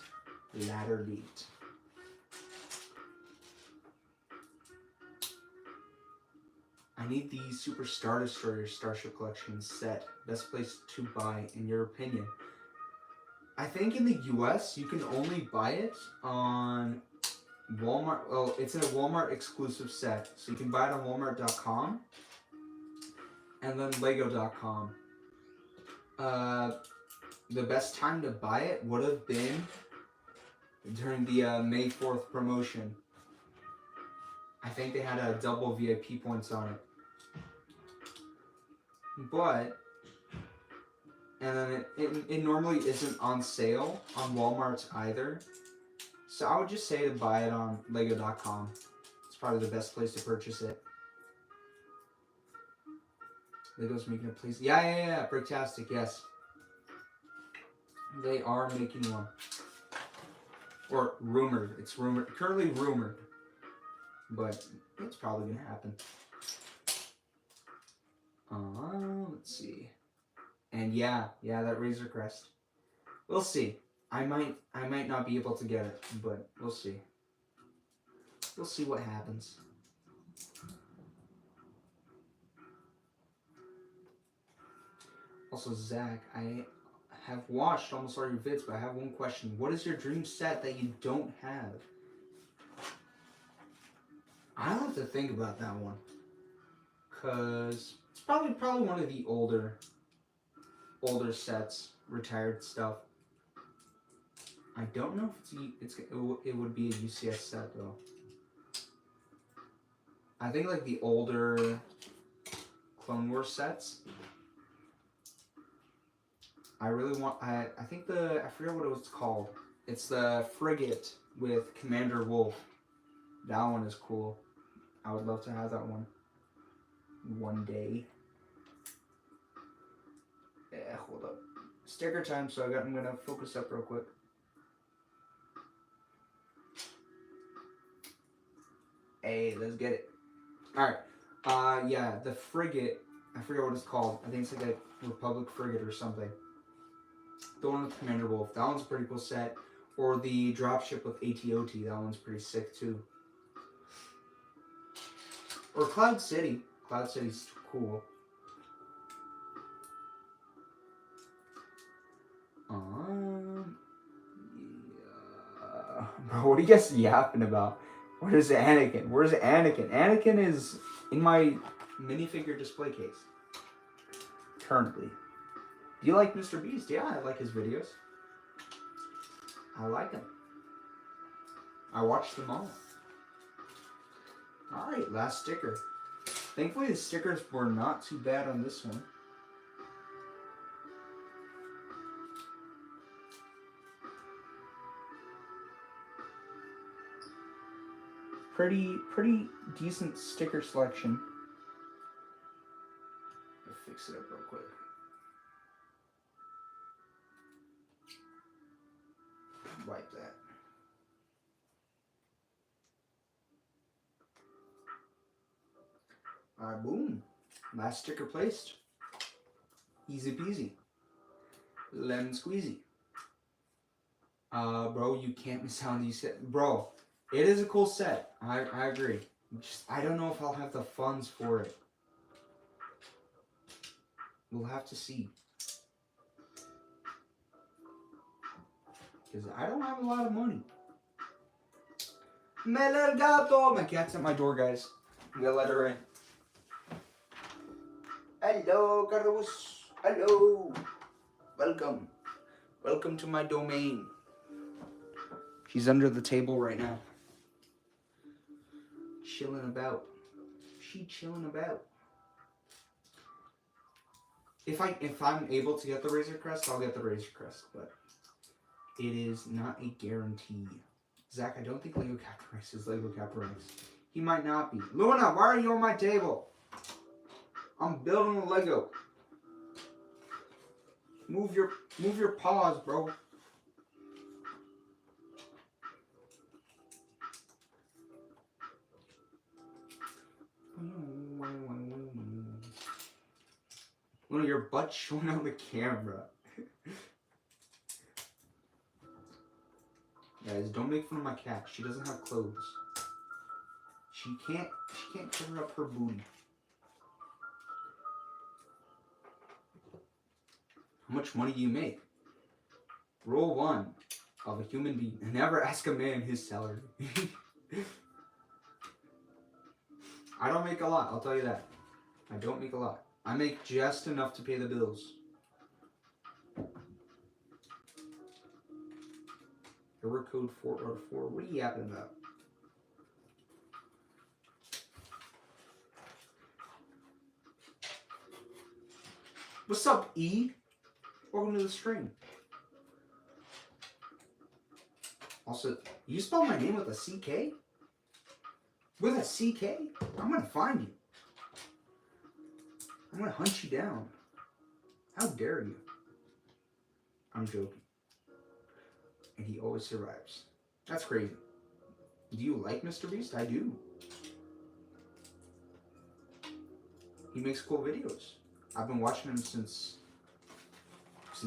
A: I need the Super Star Destroyer Starship Collection set. Best place to buy, in your opinion? I think in the US, you can only buy it on Walmart. Well, it's a Walmart exclusive set, so you can buy it on Walmart.com and then Lego.com. The best time to buy it would have been during the May 4th promotion. I think they had a double VIP points on it. But, and then it normally isn't on sale on Walmart either. So I would just say to buy it on Lego.com. It's probably the best place to purchase it. Lego's making a place. Yeah. Bricktastic, yes. They are making one. Or rumored. It's rumored. Currently rumored. But it's probably going to happen. Let's see. And yeah, that Razor Crest. We'll see. I might not be able to get it, but we'll see. We'll see what happens. Also, Zach, I have watched almost all your vids, but I have one question. What is your dream set that you don't have? I'll have to think about that one. Because it's probably one of the older sets, retired stuff. I don't know if it would be a UCS set though. I think like the older Clone Wars sets. I really want. I think I forget what it was called. It's the frigate with Commander Wolf. That one is cool. I would love to have that one day. Yeah, hold up. Sticker time. So I'm gonna focus up real quick. Hey, let's get it. All right. Yeah, the frigate. I forget what it's called. I think it's like a Republic frigate or something. The one with Commander Wolf. That one's a pretty cool set. Or the dropship with AT-OT. That one's pretty sick too. Or Cloud City. Cloud City's cool. Yeah. Bro, what are you guys yapping about? Where's Anakin? Where's Anakin? Anakin is in my minifigure display case. Currently. Do you like Mr. Beast? Yeah, I like his videos. I like him. I watched them all. Alright, last sticker. Thankfully the stickers were not too bad on this one. Pretty decent sticker selection. I'll fix it up real quick. Wipe that. Alright, boom. Last sticker placed. Easy peasy. Lemon squeezy. Bro, you can't miss out on these sets. Bro, it is a cool set. I agree. I don't know if I'll have the funds for it. We'll have to see. Because I don't have a lot of money. Me el gato! My cat's at my door, guys. I'm gonna let her in. Hello, Carlos. Hello. Welcome. Welcome to my domain. She's under the table right now. Chilling about. She chilling about. If I'm able to get the Razor Crest, I'll get the Razor Crest, but it is not a guarantee. Zach, I don't think Lego Caprice is Lego Caprice. He might not be. Luna, why are you on my table? I'm building a Lego. Move your paws, bro. Luna, your butt's showing on the camera. Guys, don't make fun of my cat. She doesn't have clothes. She can't cover up her booty. How much money do you make? Rule 1 of a human being. Never ask a man his salary. I don't make a lot, I'll tell you that. I don't make a lot. I make just enough to pay the bills. Error code 404. What are you yapping about? What's up, E? Welcome to the stream. Also, you spell my name with a CK? With a CK? I'm gonna find you. I'm gonna hunt you down. How dare you? I'm joking. And he always survives. That's crazy. Do you like Mr. Beast? I do. He makes cool videos. I've been watching him since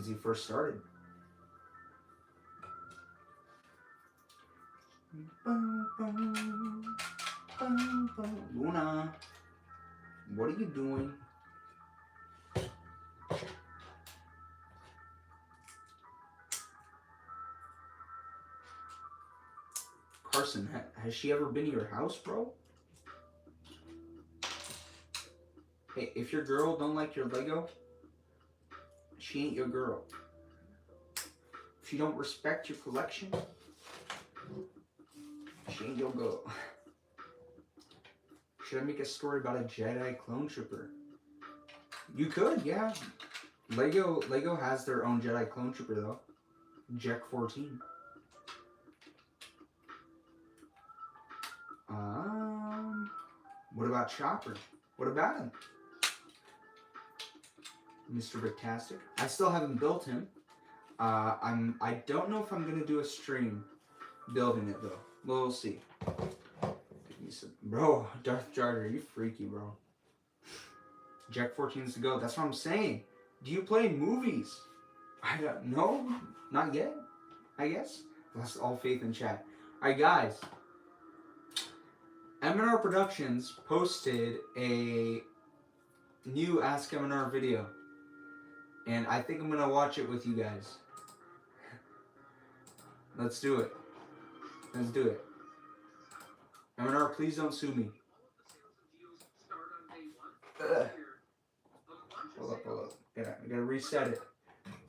A: he first started. Luna, what are you doing? Carson, has she ever been to your house, bro? Hey, if your girl don't like your Lego, she ain't your girl. If she don't respect your collection, she ain't your girl. Should I make a story about a Jedi clone trooper? You could, yeah. Lego has their own Jedi clone trooper though. Jack 14. What about Chopper? What about him? Mr. Bricktastic. I still haven't built him. I don't know if I'm gonna do a stream building it though. We'll see. Bro, Darth Jar Jar, you freaky, bro. Jack 14's to go. That's what I'm saying. Do you play movies? I don't know. Not yet, I guess. Lost all faith in chat. Alright, guys. M&R Productions posted a new Ask M&R video. And I think I'm going to watch it with you guys. Let's do it. Let's do it. M&R, please don't sue me. Hold up. I gotta reset it.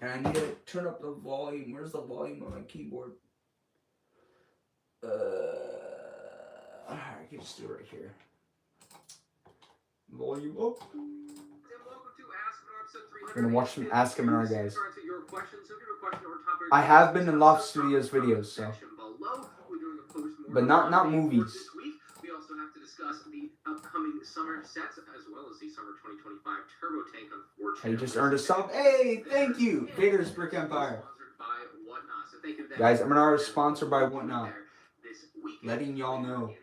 A: And I need to turn up the volume. Where's the volume on my keyboard? I can just do it right here. Volume up. We're gonna watch some Ask M&R, guys. I have been in Loft Studios videos, so. But not movies.
B: We also have to discuss the upcoming summer sets as well as the summer 2025 Turbo Tank. Unfortunately,
A: I just earned a sub. Hey, thank you, Vader's Brick Empire. Guys, M&R is sponsored by Whatnot. Letting y'all know.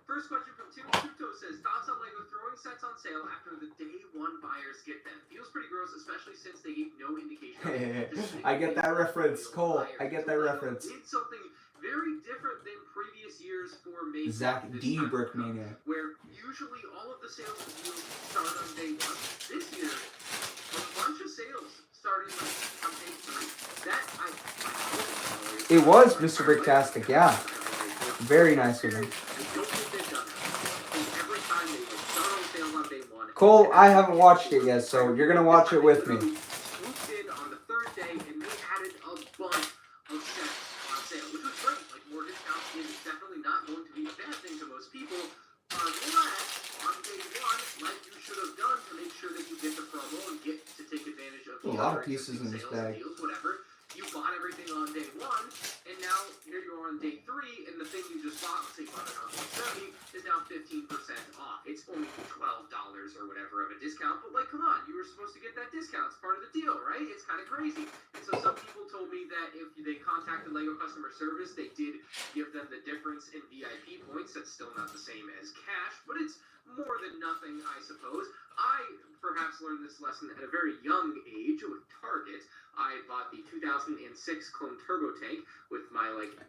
B: First question from Tim Tuto says, thoughts on LEGO throwing sets on sale after the day one buyers get them? Feels pretty gross, especially since they gave no indication.
A: I get that reference, Cole. I get that reference.
B: Did something very different than previous years for May.
A: Zach D. Brickmania.
B: Where usually all of the sales and deals start on day one. This year, a bunch of sales starting on day three.
A: It was Mr. Bricktastic, yeah. Very nice of him. Cole, I haven't watched it yet, so you're gonna watch it with me.
B: Swooped in on the third day, and they added a bunch of sets on sale, which was great. Like, more discounts is definitely not going to be a bad thing to most people. Unless on day one, like you should have done to make sure that you get the promo and get to take advantage of
A: a lot of pieces in this bag.
B: Deals, whatever. You bought everything on day one, and now here you are on day three, and the thing you just bought, let's say $570, is now 15% off. It's only $12 or whatever of a discount, but like, come on, you were supposed to get that discount. It's part of the deal, right? It's kind of crazy. And so some people told me that if they contacted LEGO customer service, they did give them the difference in VIP points. That's still not the same as cash, but it's more than nothing, I suppose. I perhaps learned this lesson at a very young age with Target. I bought the 2006 Clone Turbo Tank with my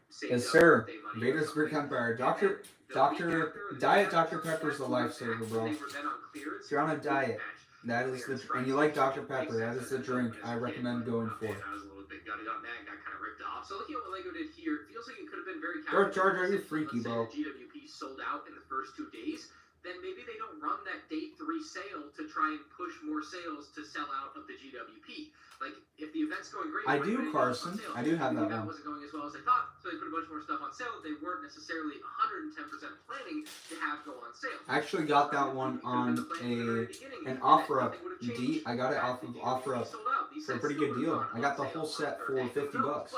B: saved
A: yes, sir. Vader's Brick Empire. Diet Dr. Pepper's the lifesaver, bro. If you're on a diet, that is and you like Dr. Pepper, that is the drink I recommend going for.
B: I was a little bit gutted on that and got kind of ripped off. So looking at what LEGO did here, it feels like it could have been very
A: Dark
B: calculated.
A: Charger, you're freaky,
B: Let's say
A: bro.
B: the GWP sold out in the first 2 days, then maybe they don't run that day 3 sale to try and push more sales to sell out of the GWP. Like, if the event's going great,
A: I do, Carson. I do have that one.
B: It wasn't going as well as they thought, so they put a bunch more stuff on sale that they weren't necessarily 110% planning to have go on sale.
A: I actually got that one on an offer up. I got it off of offer up for a pretty good deal. I got the whole set for $50.
B: But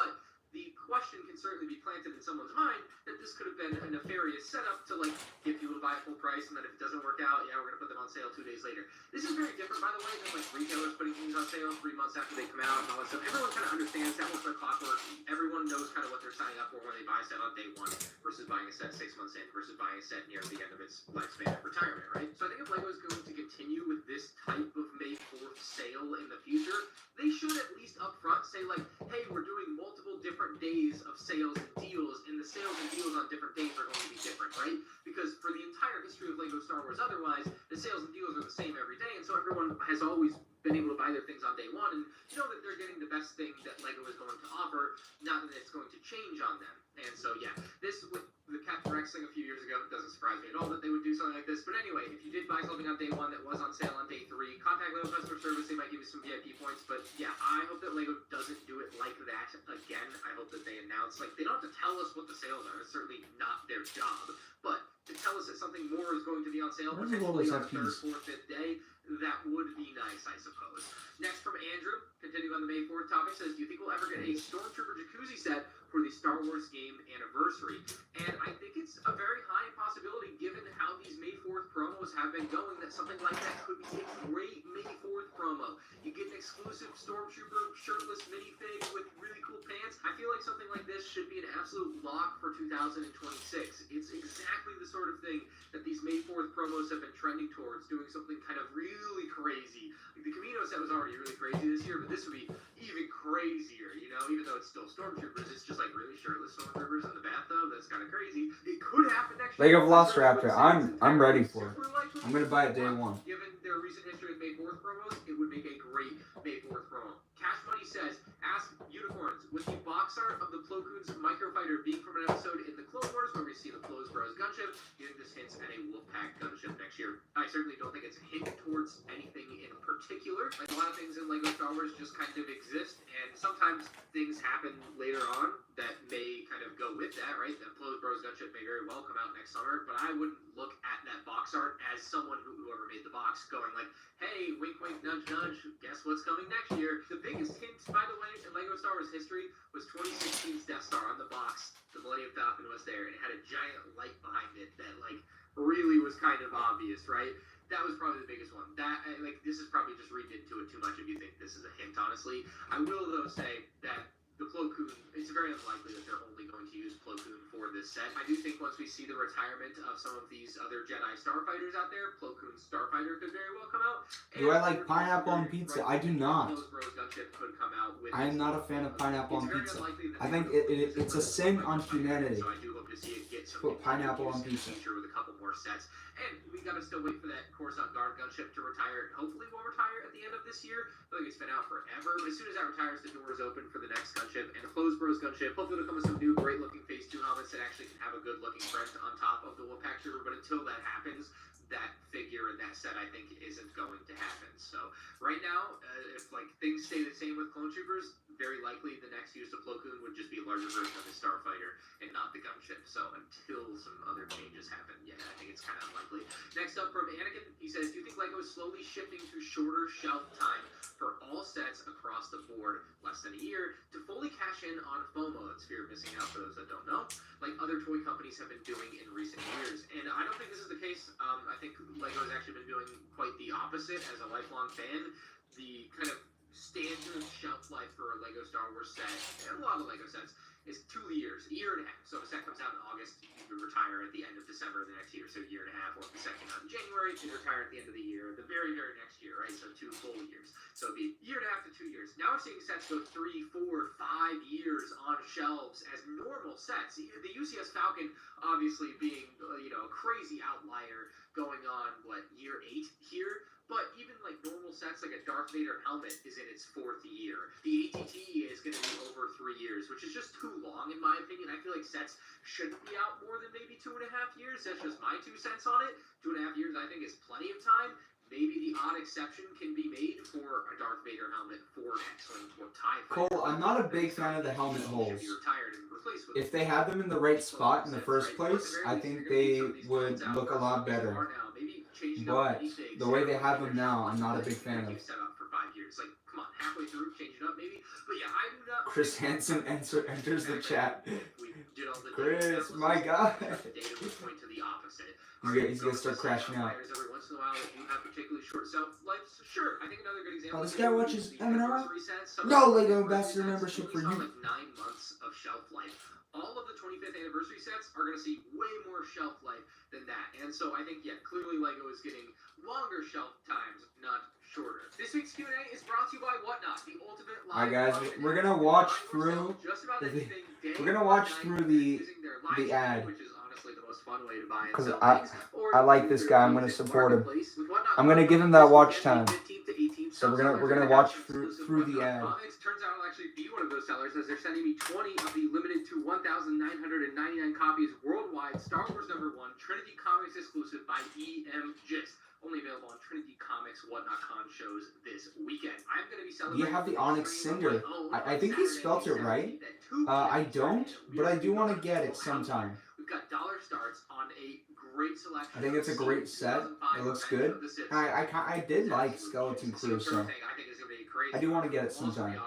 B: the question can certainly be planted in someone's mind that this could have been a nefarious setup to like get people to buy full price, and then if it doesn't work out, yeah, we're gonna put them on sale 2 days later. This is very different, by the way, than like retailers putting things on sale 3 months after they come out and all that stuff. Everyone kind of understands that works like clockwork. Everyone knows kind of what they're signing up for when they buy a set on day 1 versus buying a set 6 months in versus buying a set near the end of its lifespan of retirement, right? So I think if LEGO is going to continue with this type of May 4th sale in the future, they should at least up front say like, hey, we're doing multiple different days of sales and deals, and the sales and deals on different days are going to be different, right? Because for the entire history of LEGO Star Wars otherwise, the sales and deals are the same every day, and so everyone has always been able to buy their things on day 1, and you know that they're getting the best thing that LEGO is going to offer, not that it's going to change on them. And so, yeah, this with the Captain Rex thing a few years ago, it doesn't surprise me at all that they would do something like this. But anyway, if you did buy something on day 1 that was on sale on day 3, contact LEGO customer service. They might give you some VIP points. But yeah, I hope that LEGO doesn't do it like that again. I hope that they announce, like, they don't have to tell us what the sales are. It's certainly not their job. But to tell us that something more is going to be on sale potentially on the 3rd, 4th, 5th day, that would be nice, I suppose. Next from Andrew, continuing on the May 4th topic, says, do you think we'll ever get a Stormtrooper jacuzzi set for the Star Wars game anniversary? And I think it's a very high possibility, given how these May 4th promos have been going, that something like that could be a great May 4th promo. You get an exclusive Stormtrooper shirtless minifig with really cool pants. I feel like something like this should be an absolute lock for 2026. It's exactly the sort of thing that these May 4th promos have been trending towards, doing something kind of really crazy. Like the Camino set was already really crazy this year, but this would be even crazier, you know, even though it's still Stormtroopers, it's just like really shirtless Stormtroopers in the bathtub. That's kind of crazy. It could happen next year.
A: Lego Velociraptor, I'm ready for it. I'm gonna buy it day 1.
B: Given their recent history with May 4th promos, it would make a great May 4th promo. Cash Money says, ask Unicorns, with the box art of the Plo Koon's microfighter being from an episode in the Clone Wars where we see the Plo's Bros gunship, do you think this hints at a Wolfpack gunship next year? I certainly don't think it's a hint towards anything in particular. Like a lot of things in LEGO Star Wars just kind of exist, and sometimes things happen later on that may kind of go with that, right? That Plo's Bros gunship may very well come out next summer, but I wouldn't look at that box art as someone whoever made the box going like, hey, wink, wink, nudge, nudge, guess what's coming next year? The biggest hint, by the way, in LEGO Star Wars history was 2016's Death Star on the box. The Millennium Falcon was there, and it had a giant light behind it that, like, really was kind of obvious, right? That was probably the biggest one. This is probably just reading into it too much if you think this is a hint, honestly. I will, though, say that the Plo Koon, it's very unlikely that they're only going to use Plo Koon for this set. I do think once we see the retirement of some of these other Jedi starfighters out there, Plo Koon's starfighter could very well come out.
A: Do I like pineapple on pizza? I do not. I am not a fan of pineapple on pizza. I think it's a sin on humanity.
B: So I do hope to see it get some
A: put pineapple on pizza.
B: With a couple more sets. And we gotta still wait for that Coruscant Guard gunship to retire. Hopefully we'll retire at the end of this year. I feel like it's been out forever. But as soon as that retires, the door is open for the next gunship. And a Close Bros gunship. Hopefully it'll come with some new great looking Phase 2 helmets that actually can have a good looking front on top of the Wolfpack Trooper. But until that happens, that figure and that set I think isn't going to happen. So right now, if like things stay the same with Clone Troopers, very likely the next use of Plo Koon would just be a larger version of the Starfighter and not the gunship. So until some other changes happen, yeah, I think it's kind of unlikely. Next up from Anakin, he says, do you think LEGO is slowly shifting to shorter shelf time for all sets across the board, less than a year, to fully cash in on FOMO, that's fear of missing out for those that don't know, like other toy companies have been doing in recent years? And I don't think this is the case. I think LEGO has actually been doing quite the opposite as a lifelong fan. The kind of standard shelf life for a LEGO Star Wars set, and a lot of LEGO sets, is 2 years, a year and a half. So if a set comes out in August, you retire at the end of December of the next year, so a year and a half, or the second on January, and retire at the end of the year, the very, very next year, right? So 2 full years. So it'd be a year and a half to 2 years. Now we're seeing sets go 3, 4, 5 years on shelves as normal sets. The UCS Falcon obviously being, a crazy outlier going on, year 8 here? But even like normal sets, like a Darth Vader helmet, is in its 4th year. The ATT is going to be over 3 years, which is just too long in my opinion. I feel like sets shouldn't be out more than maybe 2.5 years. That's just my 2 cents on it. 2.5 years, I think, is plenty of time. Maybe the odd exception can be made for a Darth Vader helmet for X-Wing or TIE Fighter.
A: Cole, I'm not a big fan of the helmet holes.
B: If
A: they had them in the right spot in the first place, I think they would look a lot better. But the way they have them now, I'm not a big fan of.
B: Like, come on, halfway through, change it up maybe. But yeah, I do not.
A: Chris Hansen enters the chat. Chris, my God.
B: Data would point to the opposite.
A: He's gonna start crashing out.
B: Every once in a while, if you have particularly short shelf lives, sure. I think another good example.
A: Oh, this guy watches M&R? No Lego Ambassador membership for you.
B: Like 9 months of shelf life. All of the 25th anniversary sets are going to see way more shelf life than that. And so I think, yeah, clearly LEGO is getting longer shelf times, not shorter. This week's Q&A is brought to you by Whatnot, the ultimate live.
A: Alright guys, we're going to watch through the ad.
B: Which is honestly the most fun way to buy and
A: because
B: sell
A: I like this guy. I'm going to support him. I'm going to give him that watch time. So we're gonna watch through the ad.
B: Turns out I'll actually be one of those sellers, as they're sending me 20 of the limited to 1,999 copies worldwide Star Wars #1 Trinity Comics exclusive by EM Gist. Only available on Trinity Comics Whatnot Con shows this weekend. I'm going to be selling.
A: You have the Onyx Cinder. I think he spelt it right. I don't, but I do want to get it sometime.
B: We've got dollar starts on a great selection.
A: I think it's a great set. It looks good. I did like Skeleton Crew, so I do want to get it sometime.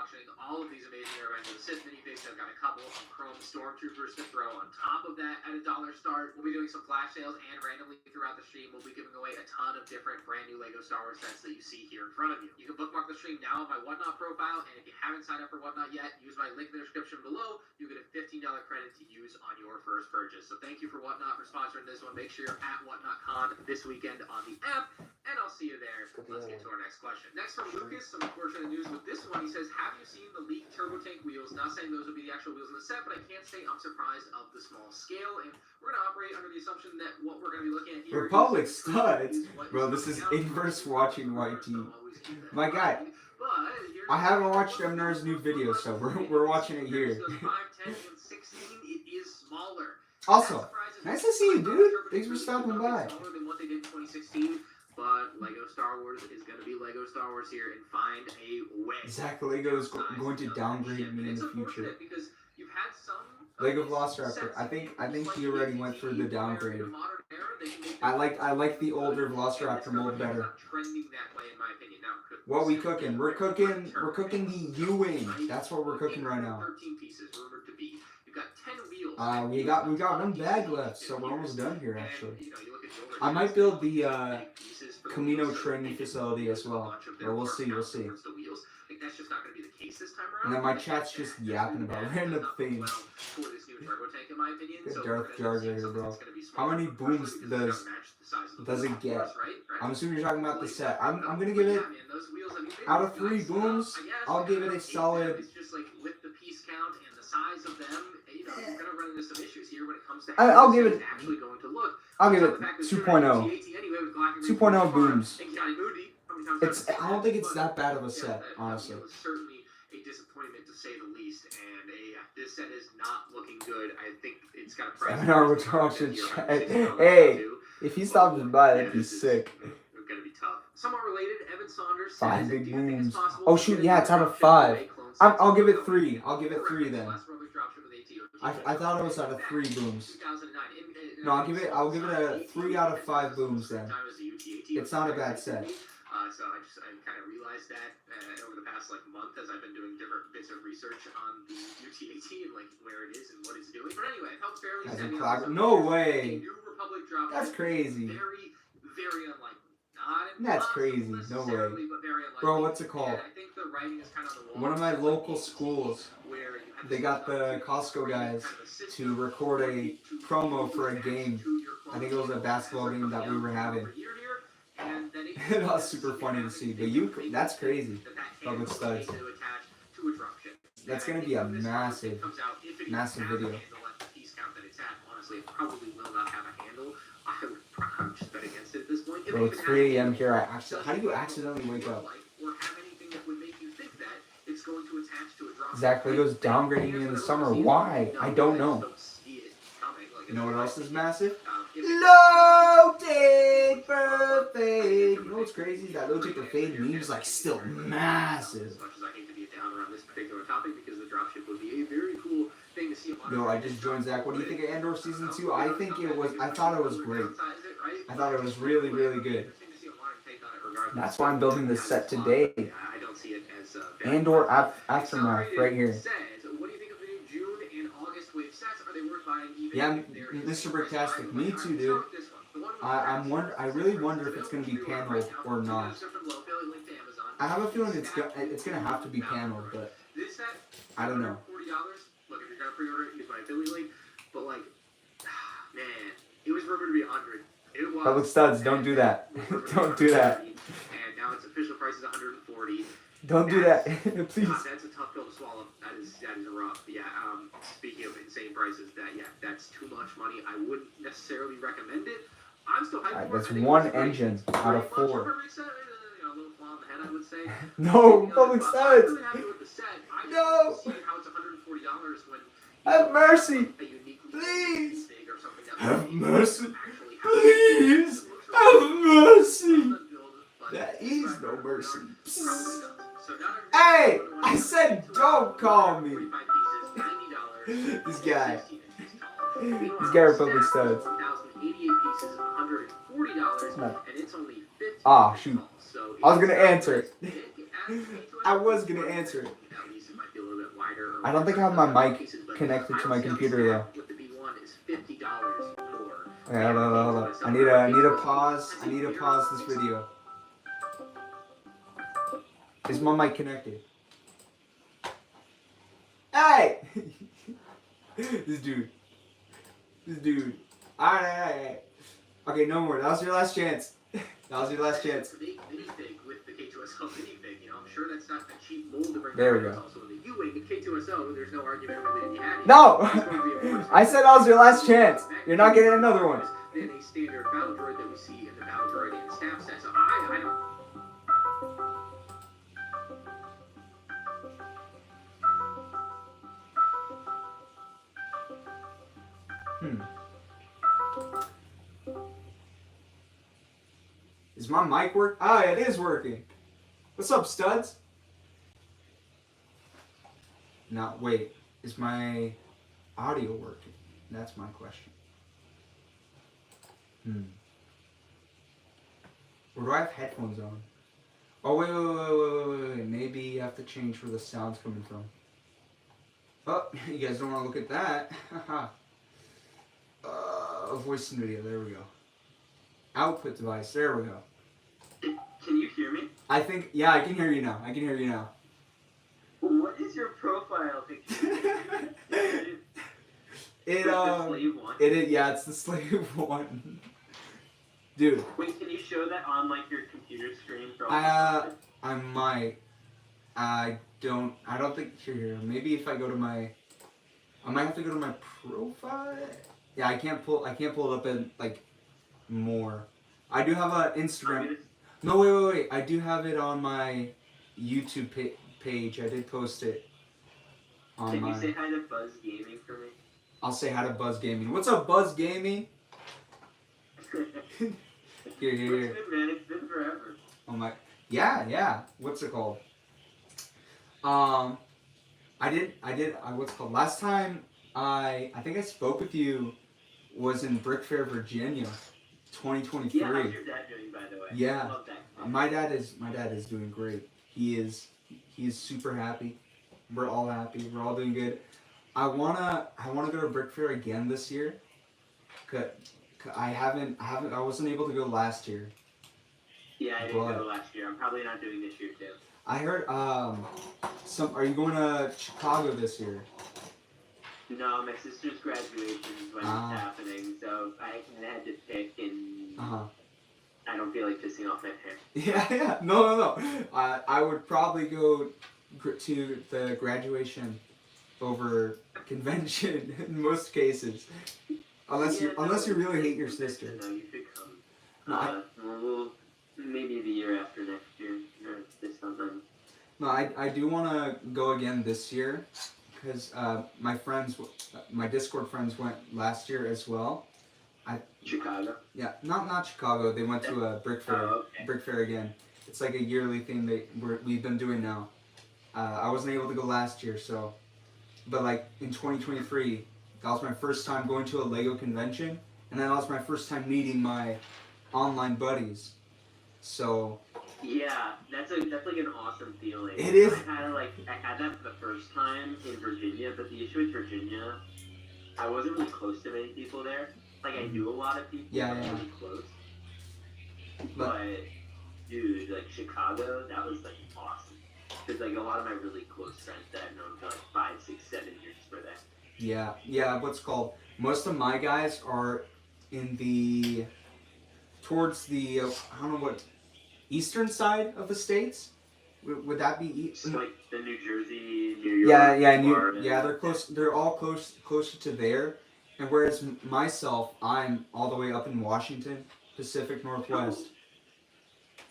B: All of these amazing Revenge of the Sith minifigs. I've got a couple of Chrome Stormtroopers to throw on top of that at a dollar start. We'll be doing some flash sales, and randomly throughout the stream, we'll be giving away a ton of different brand new LEGO Star Wars sets that you see here in front of you. You can bookmark the stream now on my Whatnot profile, and if you haven't signed up for Whatnot yet, use my link in the description below. You get a $15 credit to use on your first purchase. So thank you for Whatnot for sponsoring this one. Make sure you're at WhatnotCon this weekend on the app, and I'll see you there. Let's get to our next question. Next from Lucas, some unfortunate news with this one. He says, have you seen the leaked turbo tank wheels? Not saying those would be the actual wheels in the set, but I can't say I'm surprised of the small scale. And we're going to operate under the assumption that what we're going to be looking at here
A: Republic Studs. Bro, this is inverse watching YT. My guy, I haven't watched Emner's new video, so we're watching it here. Also, nice to see you, dude. Thanks for stopping by.
B: But LEGO Star Wars is going to be LEGO Star Wars here and find a way.
A: Zach Lego is going to downgrade me in the future.
B: Because you've had some
A: Lego Velociraptor. I think he already went through the downgrade. I like the older Velociraptor mold better. What we cooking? We're cooking the U-wing. That's what we're cooking right now.
B: 13 pieces rumored to be. You've got 10 wheels.
A: We got one bag left, so we're almost done here actually. I might build the Camino training facility as well. Or we'll see.
B: That's just not going to be the case this time around.
A: And then my chat's just yapping about random things. Good Darth Jar Jar here, bro. How many booms does it get? I'm assuming you're talking about the set. I'm gonna give it, out of 3 booms, I'll give it a solid.
B: It's just like with the piece count and the size of them, you're gonna run into some issues here when it comes to
A: I'll give it.
B: actually going to look.
A: I'll give it 2.0. 2.0 booms. I don't think it's that bad of a set, honestly.
B: It was certainly a disappointment to say the least, and this set is not looking good. I think it's got a price.
A: Hey, if he stops by, that'd be sick.
B: It's gonna be tough. Somewhat related, Evan Saunders says,
A: 5 big booms. Oh shoot, yeah, it's out of 5. I'll give it 3. I'll give it 3 then. I thought it was out of 3 booms. No, I'll give it a 3 out of 5 booms then. It's not a bad set.
B: So I kind of realized that over the past month as I've been doing different bits of research on the UTAT and where it is and what it's doing. But anyway, it helps fairly send
A: no way.
B: New Republic drop.
A: That's crazy.
B: Very, very unlikely. Not
A: That's crazy. No way.
B: But very unlikely.
A: Bro, what's it called?
B: I think the writing is kind of on the wall.
A: One of my local schools, they got the Costco guys to record a promo for a game I think it was a basketball game that we were having.
B: And then
A: It was super funny to see, but that's crazy. Public studs. That's gonna be a massive video.
B: Honestly, it probably will not have a handle. I would just bet against it at this point.
A: Bro, it's 3 a.m. here. How do you accidentally wake up?
B: Or have anything that would make you think that it's going to attach to a drop.
A: Zach Lego's downgrading me in the summer. Why? I don't know. You know what else is massive? Low take for fade. You know what's crazy? That low take for fade meme is like still massive.
B: As much as I hate to be a downer on this particular topic because the dropship would be a very cool thing to see.
A: Yo, I just joined Zach. What do you think of Andor season 2? I thought it was great. I thought it was really, really good. That's why I'm building this set today.
B: I don't see it as
A: Andor Aftermath right here.
B: What do you think of the new June and August wave sets? Are they worth buying even?
A: Yeah, Mr. Bricktastic, me too, dude. I really wonder if it's gonna be paneled or not. I have a feeling it's gonna have to be paneled, but I don't know.
B: Look, if you're gonna pre-order it, use my affiliate link. But like, man, it was rumored to be 100. It was.
A: Public studs, don't do that. Don't do that.
B: And now its official price is 140.
A: Don't do that, please.
B: That's a tough pill to swallow. That is rough. Yeah. Speaking of insane prices, that's too much money. I wouldn't necessarily recommend it. I'm still hyped for it.
A: That's one engine out of 4.
B: A little flaw in the head, I would say.
A: No, public studs.
B: I'm really happy with the set. I
A: No.
B: just see how it's $140 when
A: Have mercy.
B: a unique
A: Please.
B: thing or something that
A: Have
B: would
A: mercy.
B: actually
A: Please. Have mercy. There is no mercy. Hey, I said don't call me. This guy. This guy are public studs. Ah, shoot. I was gonna answer it. I was gonna answer it. I don't think I have my mic connected to my computer though. Okay, hold on. I need to pause. I need to pause this video. Is my mic connected? Hey! This dude. Alright. Okay, no more. That was your last chance.
B: Minifig with the K2SO minifig, you know, I'm sure that's not a cheap mold to bring
A: there we
B: back.
A: go.
B: It's also in the U-Wing, the K2SO, there's no argument really that you had it.
A: No!
B: It's going to be a worse
A: I said that was your last chance. You're not getting another one.
B: than a standard battle droid that we see in the battle droid and staff set. So I don't.
A: Is my mic work? Ah, it is working. What's up, studs? Now, wait. Is my audio working? That's my question. Or do I have headphones on? Oh, wait. Maybe you have to change where the sound's coming from. Oh, you guys don't want to look at that. Voice and video. There we go. Output device. There we go.
B: Can you hear me?
A: I think, yeah, I can hear you now.
B: What is your profile picture?
A: It's the slave one. Dude.
B: Wait, can you show that on like your computer screen?
A: I might. I don't think here. Maybe if I go to my, I might have to go to my profile. Yeah, I can't pull it up in like more. I do have an Instagram. No, wait. I do have it on my YouTube page. I did post it.
B: Can you say hi to Buzz Gaming for me?
A: I'll say hi to Buzz Gaming. What's up, Buzz Gaming? Here.
B: It's been, man. It's been forever.
A: Oh my. Yeah. What's it called? What's it called? Last time I think I spoke with you was in Brick Fair, Virginia, 2023.
B: Yeah, how's your dad doing, by the way?
A: Yeah.
B: I love that.
A: My dad is doing great. He is super happy. We're all happy. We're all doing good. I wanna go to Brick Fair again this year. I wasn't able to go last year.
B: Yeah, I didn't go last year. I'm probably not doing this year too.
A: I heard are you going to Chicago this year?
B: No, my sister's graduation is when it's happening, so I had to pick, and
A: Uh-huh.
B: I don't feel like pissing off my parents.
A: Yeah. No. I would probably go to the graduation over convention in most cases. Unless you really hate your sister.
B: No, you should come.
A: No,
B: Well, maybe the year after next year, or this sometime.
A: No, I do want to go again this year because my Discord friends went last year as well.
B: Chicago.
A: Yeah, not Chicago. They went to a brick fair.
B: Oh, okay.
A: Brick fair again. It's like a yearly thing we've been doing now. I wasn't able to go last year, so, but like in 2023, that was my first time going to a Lego convention, and that was my first time meeting my online buddies. So.
B: Yeah, that's like an awesome feeling.
A: It is.
B: I had that for the first time in Virginia, but the issue with Virginia, I wasn't really close to many people there. Like I knew a lot of people,
A: Yeah.
B: really close. But dude, like Chicago, that was like awesome. Because like a lot of my really close friends that I've known for like 5, 6, 7 years were there.
A: Yeah. What's called? Most of my guys are in towards the I don't know what. Eastern side of the states, would that be?
B: So like the New Jersey, New York.
A: Yeah. They're close. They're all closer to there, and whereas myself, I'm all the way up in Washington, Pacific Northwest.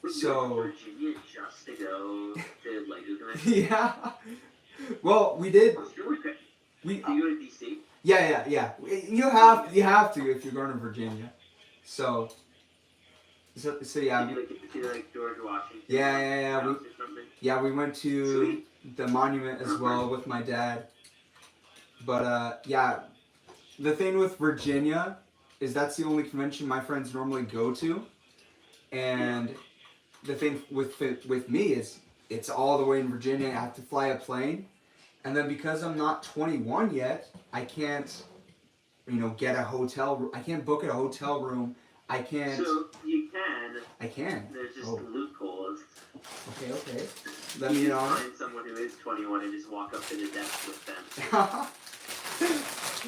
A: So.
B: Virginia just to go to Lego convention.
A: Yeah. Well, we did.
B: We. Do you go to DC?
A: Yeah. You have to if you're going to Virginia. So yeah.
B: Did you like get to see like George Washington?
A: Yeah. We went to the monument as well with my dad. But yeah, the thing with Virginia is that's the only convention my friends normally go to, and the thing with me is it's all the way in Virginia. I have to fly a plane, and then because I'm not 21 yet, I can't, get a hotel. I can't book a hotel room. I can't.
B: So you can.
A: I can.
B: There's just loopholes.
A: Okay. Let me know.
B: Find someone who is 21 and just walk up to the desk with them.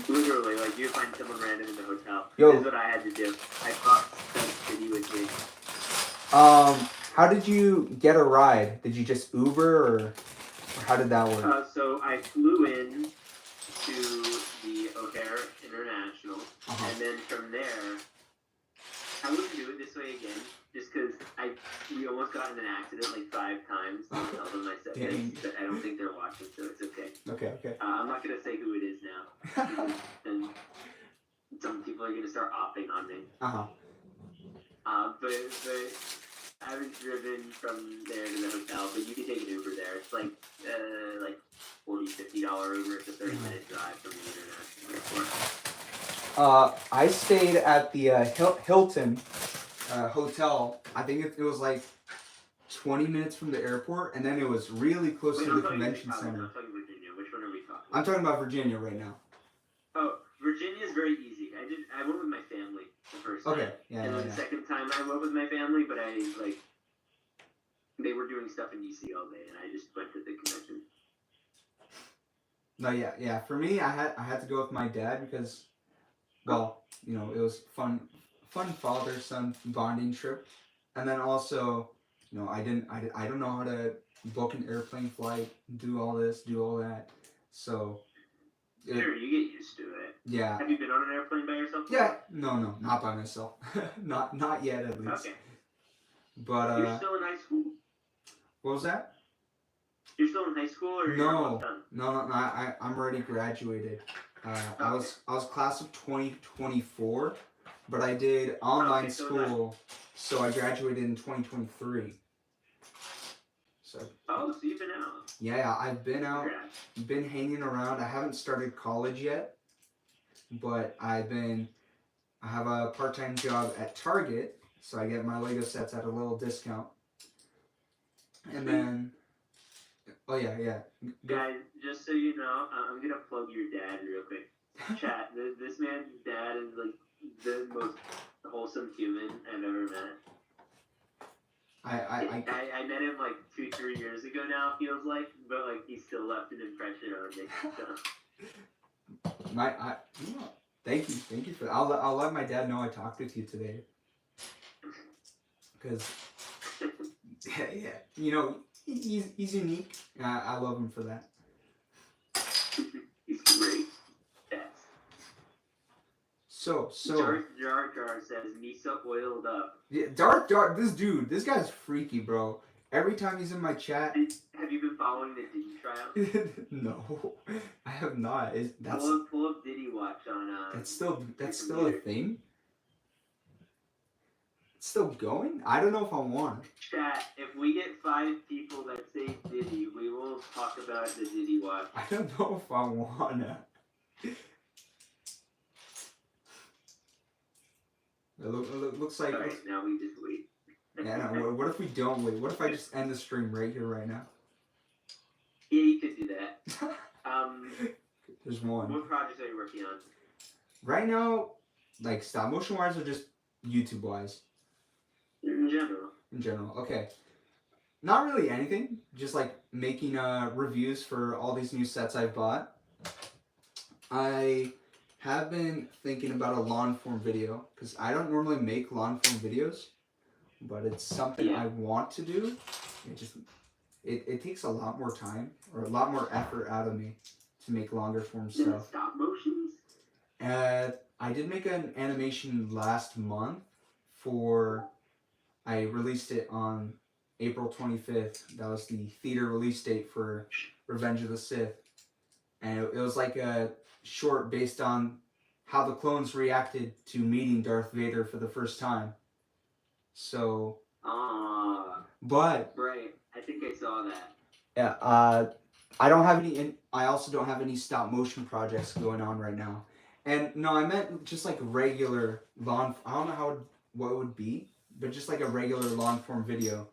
B: Literally, like you find someone random in the hotel.
A: Yo.
B: This is what I had to do. I brought Stunt City with me.
A: How did you get a ride? Did you just Uber or how did that work?
B: So I flew in to the O'Hare International, and then from there, I wouldn't do it this way again, just because we almost got in an accident like 5 times. I'll tell them I said this, but I don't think they're watching, so it's okay.
A: Okay.
B: I'm not gonna say who it is now, and some people are gonna start opping on me. But I haven't driven from there to the hotel, but you can take an Uber there. It's like $40, $50 Uber. It's a 30-minute drive from the international airport.
A: I stayed at the Hilton hotel. I think it was like 20 minutes from the airport, and then it was really close to the convention center.
B: I'm talking Virginia. Which one are we talking about?
A: I'm talking about Virginia right now.
B: Oh, Virginia is very easy. I went with my family the first time.
A: Okay, yeah.
B: And then the second time I went with my family, but they were doing stuff in DC all day, and I just went to the convention.
A: No, yeah. For me, I had to go with my dad because, well, it was fun father-son bonding trip, and then also, I don't know how to book an airplane flight, do all this, do all that, so.
B: Sure, you get used to it.
A: Yeah.
B: Have you been on an airplane by yourself?
A: Yeah. No, not by myself. not yet, at least.
B: Okay.
A: But
B: you're still in high school.
A: What was that?
B: You're still in high school, or you're almost done?
A: No. I'm already graduated. I was class of 2024, but I did online school, so I graduated in 2023. So
B: you've been out.
A: Yeah, I've been out, been hanging around. I haven't started college yet, but I have a part-time job at Target, so I get my Lego sets at a little discount. And then, yeah.
B: Guys, just so you know, I'm gonna plug your dad real quick. Chat, this man's dad is like the most wholesome human I've ever met. I met him like 2-3 years ago now, feels like, but like he still left an impression on me. So.
A: Thank you for that. I'll let my dad know I talked with you today. Because, yeah, you know, he's unique. I love him for that.
C: He's great. Yes.
A: So.
C: Darth Jar Jar says Misa oiled up.
A: Yeah, this guy's freaky, bro. Every time he's in my chat.
C: Have you been following the Diddy trial?
A: No, I have not.
C: Pull up Diddy Watch on.
A: That's still a thing. It's still going. I don't know if I want to.
C: Chat. If we get 5 people that say Diddy, we will talk about the Diddy Watch.
A: I don't know if I wanna. It looks like.
C: Alright, now we just wait.
A: Yeah, no, what if we don't wait? What if I just end the stream right here, right now?
C: Yeah, you could do that.
A: There's one.
C: What projects are you working on?
A: Right now, like stop motion wise or just YouTube wise?
C: In general.
A: In general, okay. Not really anything. Just like making reviews for all these new sets I've bought. I have been thinking about a long form video because I don't normally make long form videos, but it's something I want to do. It takes a lot more time or a lot more effort out of me to make longer form stuff.
C: Stop motions?
A: I did make an animation last month I released it on April 25th. That was the theater release date for Revenge of the Sith. And it was like a short based on how the clones reacted to meeting Darth Vader for the first time. So... But...
C: Right. I think I saw that.
A: Yeah, I also don't have any stop motion projects going on right now. And no, I meant just like regular long... I don't know what it would be, but just like a regular long form video.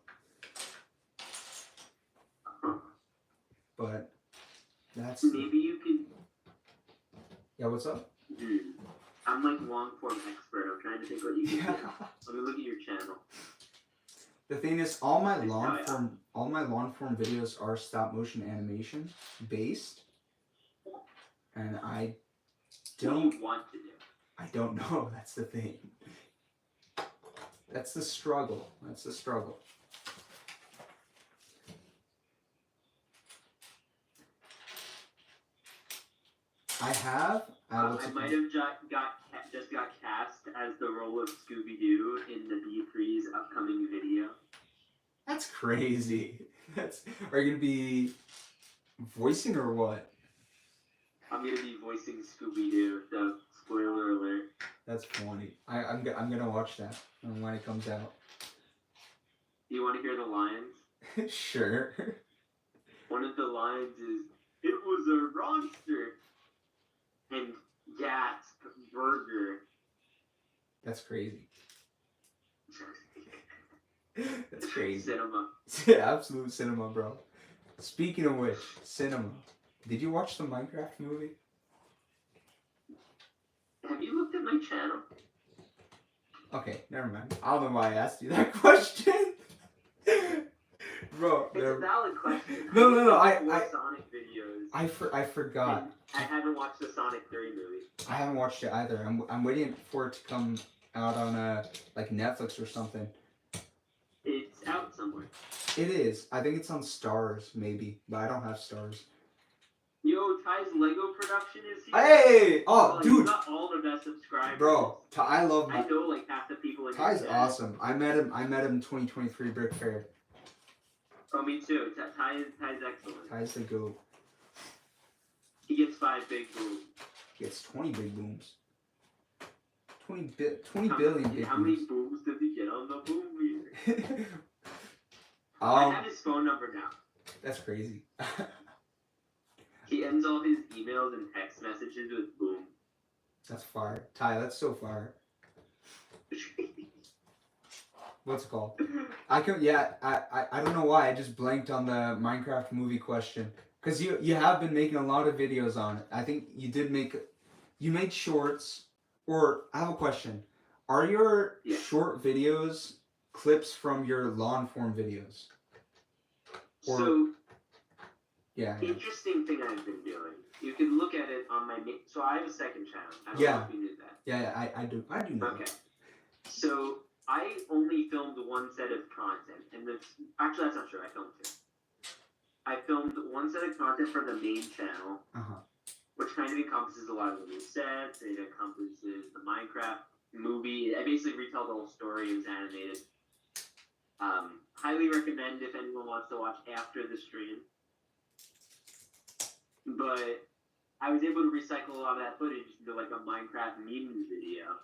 A: But that's...
C: Maybe you can...
A: Yeah, what's up?
C: Dude, I'm like long form expert. I'm trying to think what you can do. Let me look at your channel.
A: The thing is, all my long form videos are stop motion animation based, and I don't.
C: What do you want to do?
A: I don't know. That's the thing. That's the struggle.
C: I might have just got cast as the role of Scooby-Doo in the D3's upcoming video.
A: That's crazy. Are you gonna be voicing or what?
C: I'm gonna be voicing Scooby-Doo. So spoiler alert.
A: That's funny. I'm gonna watch that when it comes out.
C: Do you want to hear the lines?
A: Sure.
C: One of the lines is, "It was a monster." And Gasp Burger.
A: That's crazy. That's crazy.
C: Cinema.
A: Yeah, absolute cinema, bro. Speaking of which, cinema. Did you watch the Minecraft movie?
C: Have you looked at my channel?
A: Okay, never mind. I don't know why I asked you that question. Bro,
C: it's a valid question.
A: No. I
C: Sonic videos.
A: I forgot.
C: I haven't watched the Sonic 3 movie.
A: I haven't watched it either. I'm waiting for it to come out on like Netflix or something.
C: It's out somewhere.
A: It is. I think it's on Stars maybe, but I don't have Stars.
C: Yo, Ty's Lego production is here.
A: Hey! Oh,
C: like,
A: dude.
C: You got all the best subscribers.
A: Bro, I love
C: I know like half the people in
A: Ty's awesome. I met him in 2023 Brick Fair.
C: Oh, me too. Ty's excellent.
A: Ty's the GOAT.
C: He gets 5 big booms.
A: He gets 20 big booms. 20 billion big
C: How
A: booms.
C: many booms does he get on the boom meter?
A: I
C: have his phone number now.
A: That's crazy.
C: He ends all his emails and text messages with boom.
A: That's fire. Ty, that's so fire. What's it called? I don't know why I just blanked on the Minecraft movie question. Because you have been making a lot of videos on it. I think you made shorts. Or I have a question. Are your short videos clips from your long form videos? Or,
C: so
A: Yeah, yeah.
C: Interesting thing I've been doing. You can look at it on my so I have a second channel. I don't know
A: Yeah.
C: if you knew that.
A: Yeah, I do know.
C: Okay. So I only filmed one set of content, and actually that's not true. I filmed two. I filmed one set of content for the main channel, which kind of encompasses a lot of the new sets. It encompasses the Minecraft movie. I basically retell the whole story. It was animated. Highly recommend if anyone wants to watch after the stream. But I was able to recycle a lot of that footage into like a Minecraft memes video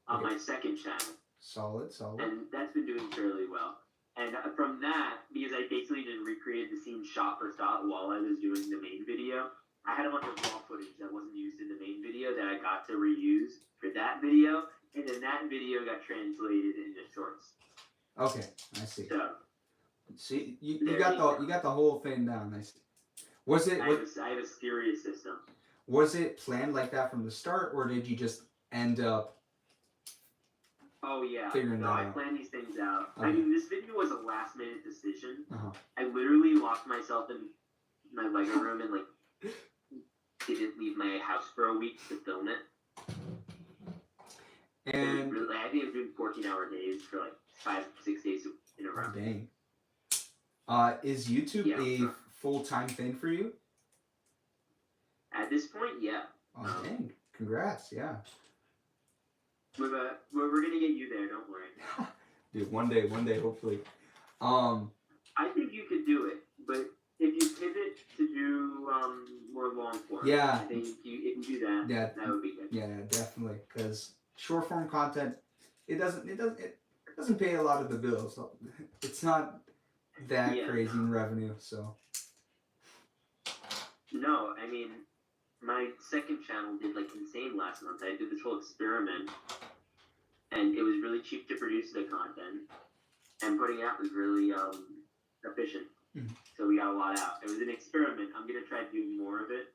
C: on my second channel.
A: Solid.
C: And that's been doing fairly well. And from that, because I basically just recreated the scene shot for shot while I was doing the main video, I had a bunch of raw footage that wasn't used in the main video that I got to reuse for that video, and then that video got translated into shorts.
A: Okay, I see.
C: So,
A: see, you got the whole thing down. I see. Was it?
C: I have a serious system.
A: Was it planned like that from the start, or did you just end up?
C: Oh yeah,
A: figuring that
C: I
A: out?
C: planned these things out.
A: Okay.
C: I mean, this video was a last minute decision. I literally locked myself in my Lego room and like didn't leave my house for a week to film it.
A: And
C: really, I think I was doing 14-hour days for like 5-6 days in a row.
A: Dang. Is YouTube a full-time thing for you?
C: At this point, yeah.
A: Oh, dang. Congrats, yeah.
C: We're gonna get you there, don't worry.
A: Dude, one day, hopefully.
C: I think you could do it, but if you pivot to do more long form,
A: yeah,
C: I think if you do that, that would be good.
A: Yeah, definitely. Because short form content, it doesn't pay a lot of the bills. It's not that crazy in revenue, so.
C: No, I mean, my second channel did like insane last month. I did this whole experiment, and it was really cheap to produce the content, and putting it out was really efficient. So we got a lot out. It was an experiment. I'm gonna try to do more of it,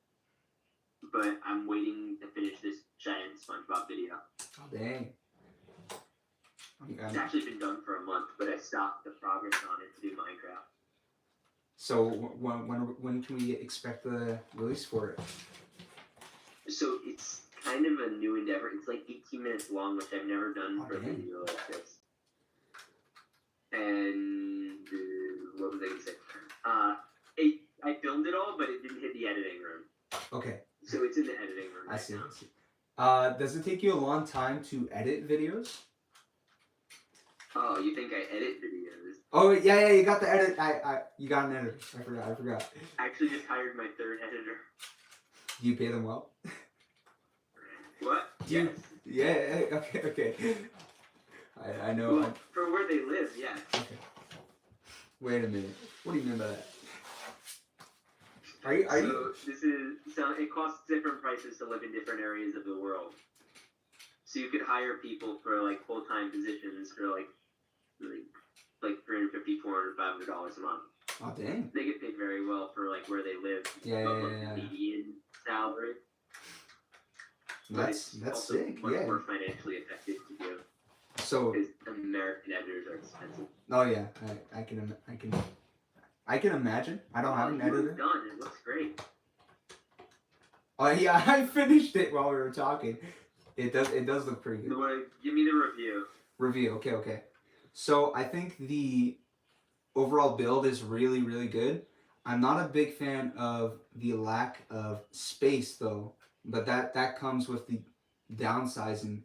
C: but I'm waiting to finish this giant SpongeBob video.
A: Oh dang!
C: It's actually been done for a month, but I stopped the progress on it to do Minecraft.
A: So when can we expect the release for it?
C: So it's kind of a new endeavor. It's like 18 minutes long, which I've never done for a video like this. And what was I going to say? I filmed it all, but it didn't hit the editing room.
A: Okay.
C: So it's in the editing room.
A: I see. Does it take you a long time to edit videos?
C: Oh, you think I edit videos?
A: Oh yeah, you got the edit. You got an editor. I forgot.
C: I actually just hired my third editor.
A: Do you pay them well?
C: What?
A: Yes. Yeah. Okay. I know.
C: Well, for where they live, yes.
A: Okay. Wait a minute. What do you mean by that? Are you?
C: It costs different prices to live in different areas of the world. So you could hire people for like full-time positions for like $350, $400, $500 a month.
A: Oh dang.
C: They get paid very well for like where they live.
A: Yeah.
C: Median salary.
A: That's
C: also
A: sick.
C: Much more financially effective to do.
A: So
C: because American editors are expensive.
A: Oh yeah, I can imagine. I don't have an editor.
C: It's done. It looks great.
A: Oh yeah, I finished it while we were talking. It does look pretty good.
C: Give me the review.
A: Review. Okay. So I think the overall build is really, really good. I'm not a big fan of the lack of space though, but that comes with the downsizing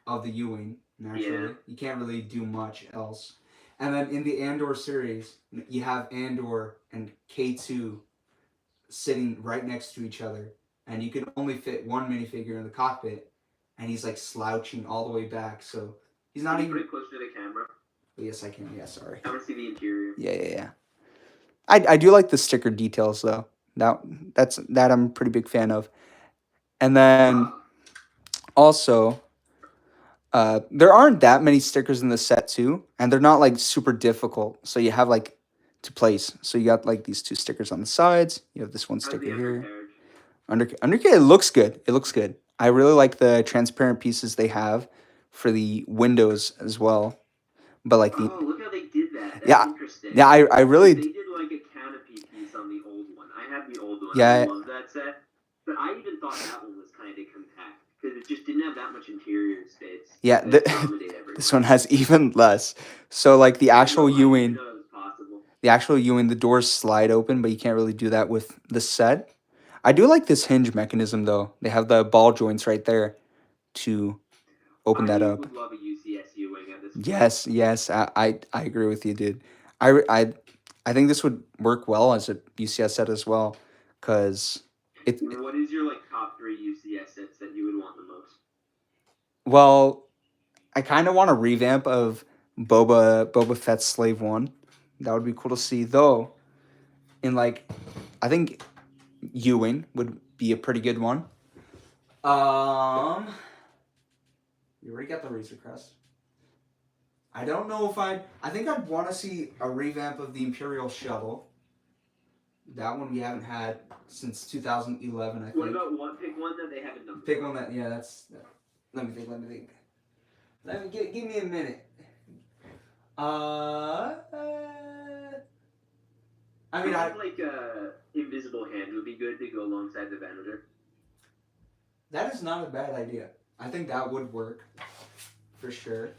A: of the U-wing. Naturally, you can't really do much else. And then in the Andor series, you have Andor and K2 sitting right next to each other, and you can only fit one minifigure in the cockpit, and he's like slouching all the way back, so he's not even.
C: Pretty close to the camera.
A: Oh, yes, I can. Yeah, sorry.
C: I want to see the interior.
A: Yeah. I do like the sticker details though. That I'm a pretty big fan of. And then also. There aren't that many stickers in the set too, and they're not like super difficult. So you have like to place. So you got like these two stickers on the sides. You have this one sticker here. Undercarriage. It looks good. I really like the transparent pieces they have for the windows as well. But like
C: look how they did that. That's interesting.
A: Yeah, I really.
C: They did like a canopy piece on the old one. I have the old one.
D: Yeah.
C: I love that set. But I even thought that one was kind of compact because it just didn't have that much interior space.
D: Yeah,
C: to accommodate everyone.
D: this one has even less. So like the actual
C: I didn't
D: Ewing,
C: know it was possible.
D: the doors slide open, but you can't really do that with the set. I do like this hinge mechanism though. They have the ball joints right there to open that
C: I
D: up.
C: would love a UCSU wing at this point.
D: Yes, I agree with you, dude. I think this would work well as a UCS set as well, cause
C: What is your like top 3 UCS sets that you would want the most?
D: well, I kind of want a revamp of Boba Fett's Slave One. That would be cool to see, though. In like, I think Ewing would be a pretty good one.
A: You already got the Razor Crest. I don't know if I think I'd want to see a revamp of the Imperial Shuttle. That one we haven't had since 2011, I think.
C: What about pick one that they haven't done?
A: Pick one that, yeah, that's. Let me think. Give me a minute. I mean,
C: like Invisible Hand would be good to go alongside the Venator.
A: That is not a bad idea. I think that would work for sure.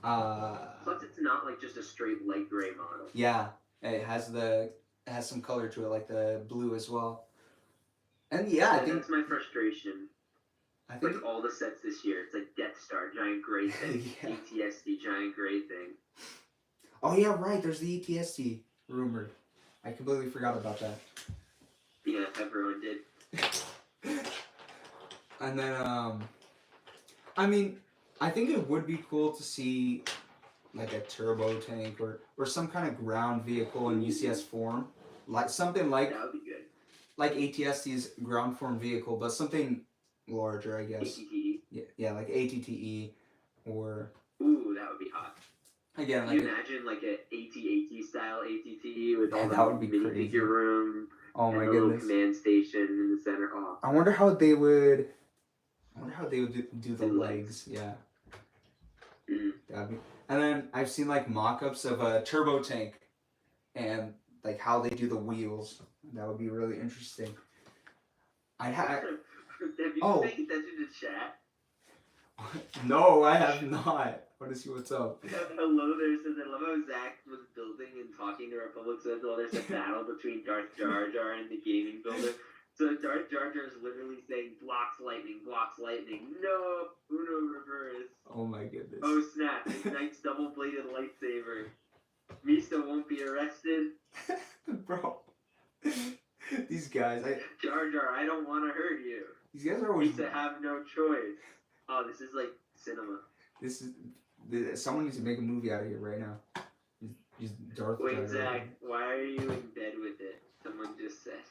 C: Plus, it's not like just a straight light gray model.
A: Yeah, it has some color to it, like the blue as well. And yeah, I think
C: that's my frustration.
A: I think
C: like all the sets this year, it's like Death Star, giant gray thing,
A: yeah.
C: ATSD, giant gray thing.
A: Oh yeah, right. There's the ATSD rumored. I completely forgot about that.
C: Yeah, everyone did.
A: And then, I mean, I think it would be cool to see like a turbo tank or some kind of ground vehicle in UCS form, like something like
C: that would be good.
A: Like ATSD's ground form vehicle, but something larger, I guess.
C: ATTE.
A: Yeah, like ATTE or.
C: Ooh, that would be hot.
A: Again,
C: Can you imagine like a AT-AT style ATTE with all
A: that would be
C: mini
A: crazy.
C: figure room?
A: Oh my
C: and
A: goodness.
C: A little command station in the center. Oh.
A: I wonder how they would do the legs. Yeah.
C: Mm-hmm.
A: That'd be. And then I've seen like mock-ups of a turbo tank, and like how they do the wheels. That would be really interesting.
C: Have you
A: Oh.
C: been paying attention to chat?
A: No, I have not. I want to see what's up.
C: Hello there says, I love how Zach was building and talking to Republic says, well, there's a battle between Darth Jar Jar and the gaming builder. So Darth Jar Jar is literally saying, blocks lightning. No, Uno reverse.
A: Oh my goodness.
C: Oh snap, Knight's double-bladed lightsaber. Misa won't be arrested.
A: Bro. These guys,
C: Jar Jar, I don't want to hurt you.
A: These guys are always.
C: Misa have no choice. Oh, this is like cinema.
A: Someone needs to make a movie out of here right now. Just Darth.
C: Wait, Zach, why are you in bed with it? Someone just said.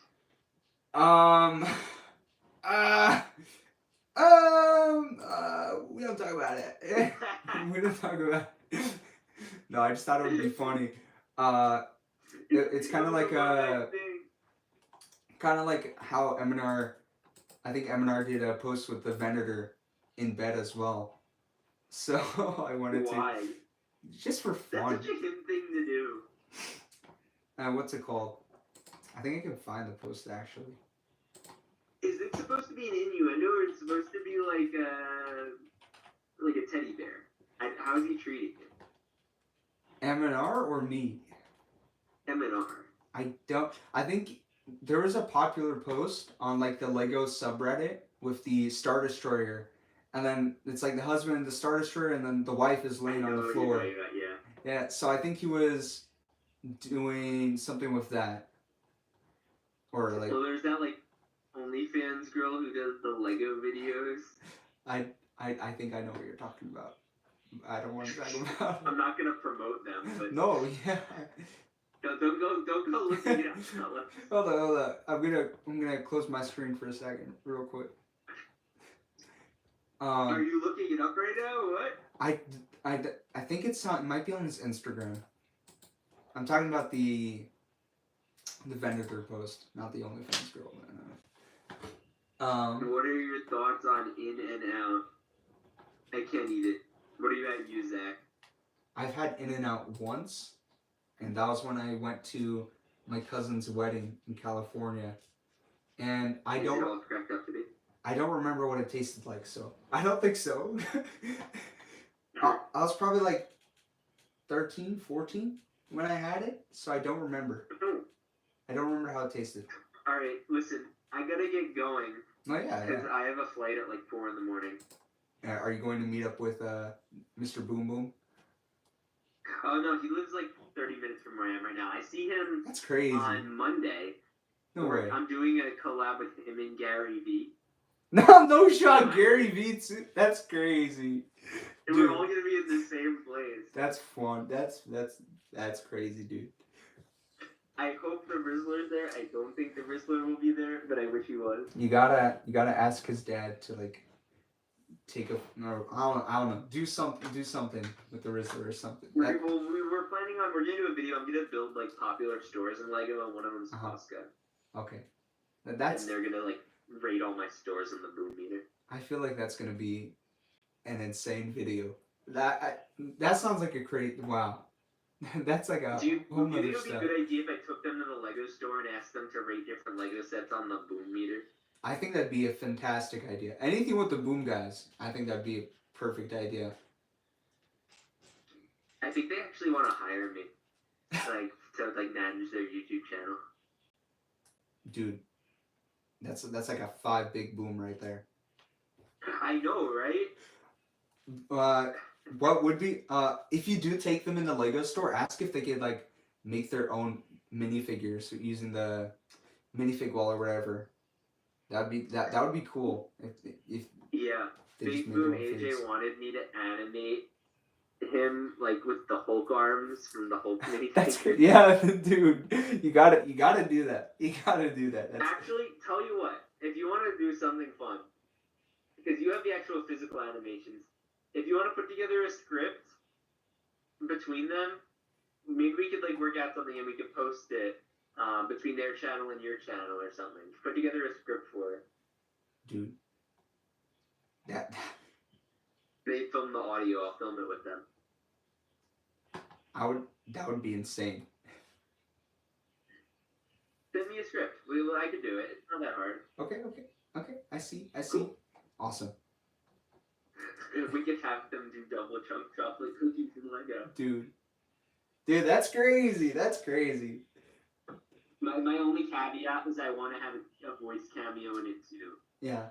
A: We don't talk about it. We don't talk about it. No, I just thought it would be funny. It's kind of like how Eminar, I think Eminar did a post with the Venator in bed as well. So I wanted
C: Why?
A: to, just for fun.
C: That's such a him thing to do.
A: What's it called? I think I can find the post actually.
C: Is it supposed to be an innuendo, or is it supposed to be like a teddy bear? How is he treating it?
A: Eminar or me?
C: M&R.
A: I think there was a popular post on like the Lego subreddit with the Star Destroyer, and then it's like the husband and the Star Destroyer, and then the wife is laying on the floor. Yeah, so I think he was doing something with that, or like.
C: So there's that like OnlyFans girl who does the Lego videos.
A: I think I know what you're talking about. I don't want to talk about.
C: I'm not gonna promote them, but
A: no, yeah.
C: Don't go looking it up.
A: Hold on. I'm gonna close my screen for a second, real quick.
C: Are you looking it up right now? What?
A: I think it might be on his Instagram. I'm talking about the Venator post, not the OnlyFans girl.
C: What are your thoughts on In and Out? I can't eat it. What are you at, you, Zach?
A: I've had In and Out once, and that was when I went to my cousin's wedding in California, and
C: Is it all cracked up to be?
A: I don't remember what it tasted like, so I don't think so. I was probably like 13, 14 when I had it, so I don't remember. I don't remember how it tasted.
C: All right, listen, I gotta get going
A: Oh yeah,
C: because
A: yeah.
C: I have a flight at like 4 in the morning.
A: Are you going to meet up with Mr. Boom Boom?
C: Oh no, he lives like 30 minutes from where I am right now. I see him
A: That's crazy.
C: on Monday.
A: No way.
C: I'm doing a collab with him and Gary Vee.
A: No shot, Gary Vee. That's crazy.
C: And
A: Dude.
C: we're all gonna be in the same place.
A: That's fun. That's crazy, dude.
C: I hope the Rizzler's there. I don't think the Rizzler will be there, but I wish he was.
A: You gotta ask his dad to like take a no. I don't know. Do something with the Rizzler or something.
C: We were planning on. We're gonna do a video. I'm gonna build like popular stores in Lego, and one of them's Costco.
A: Okay.
C: And they're gonna like rate all my stores in the boom meter.
A: I feel like that's gonna be an insane video. That sounds like a crazy. Wow. That's like a
C: Do you
A: whole
C: think
A: nother
C: it would be a
A: stuff.
C: good idea if I took them to the Lego store and asked them to rate different Lego sets on the boom meter?
A: I think that'd be a fantastic idea. Anything with the boom guys, I think that'd be a perfect idea.
C: I think they actually want to hire me, like to like manage their YouTube channel.
A: Dude, that's like a 5 big boom right there.
C: I know, right?
A: What would be if you do take them in the Lego store, ask if they could like make their own minifigures using the minifig wall or whatever. That would be cool if
C: Yeah,
A: they just
C: Big
A: made
C: Boom
A: their own
C: AJ
A: figures.
C: wanted me to animate him like with the Hulk arms from the Hulk minifigure.
A: That's good. Yeah, dude, you gotta do that. You gotta do that. That's
C: Actually, tell you what, if you want to do something fun, because you have the actual physical animations, if you want to put together a script between them, maybe we could like work out something and we could post it between their channel and your channel or something. Put together a script for it.
A: dude.
C: They film the audio, I'll film it with them.
A: That would be insane.
C: Send me a script. I could do it. It's not that hard.
A: Okay. I see.
C: Cool.
A: Awesome.
C: We could have them do double chunk chocolate cookies in Lego.
A: Dude, that's crazy.
C: My only caveat is I want to have a voice cameo in it too.
A: Yeah.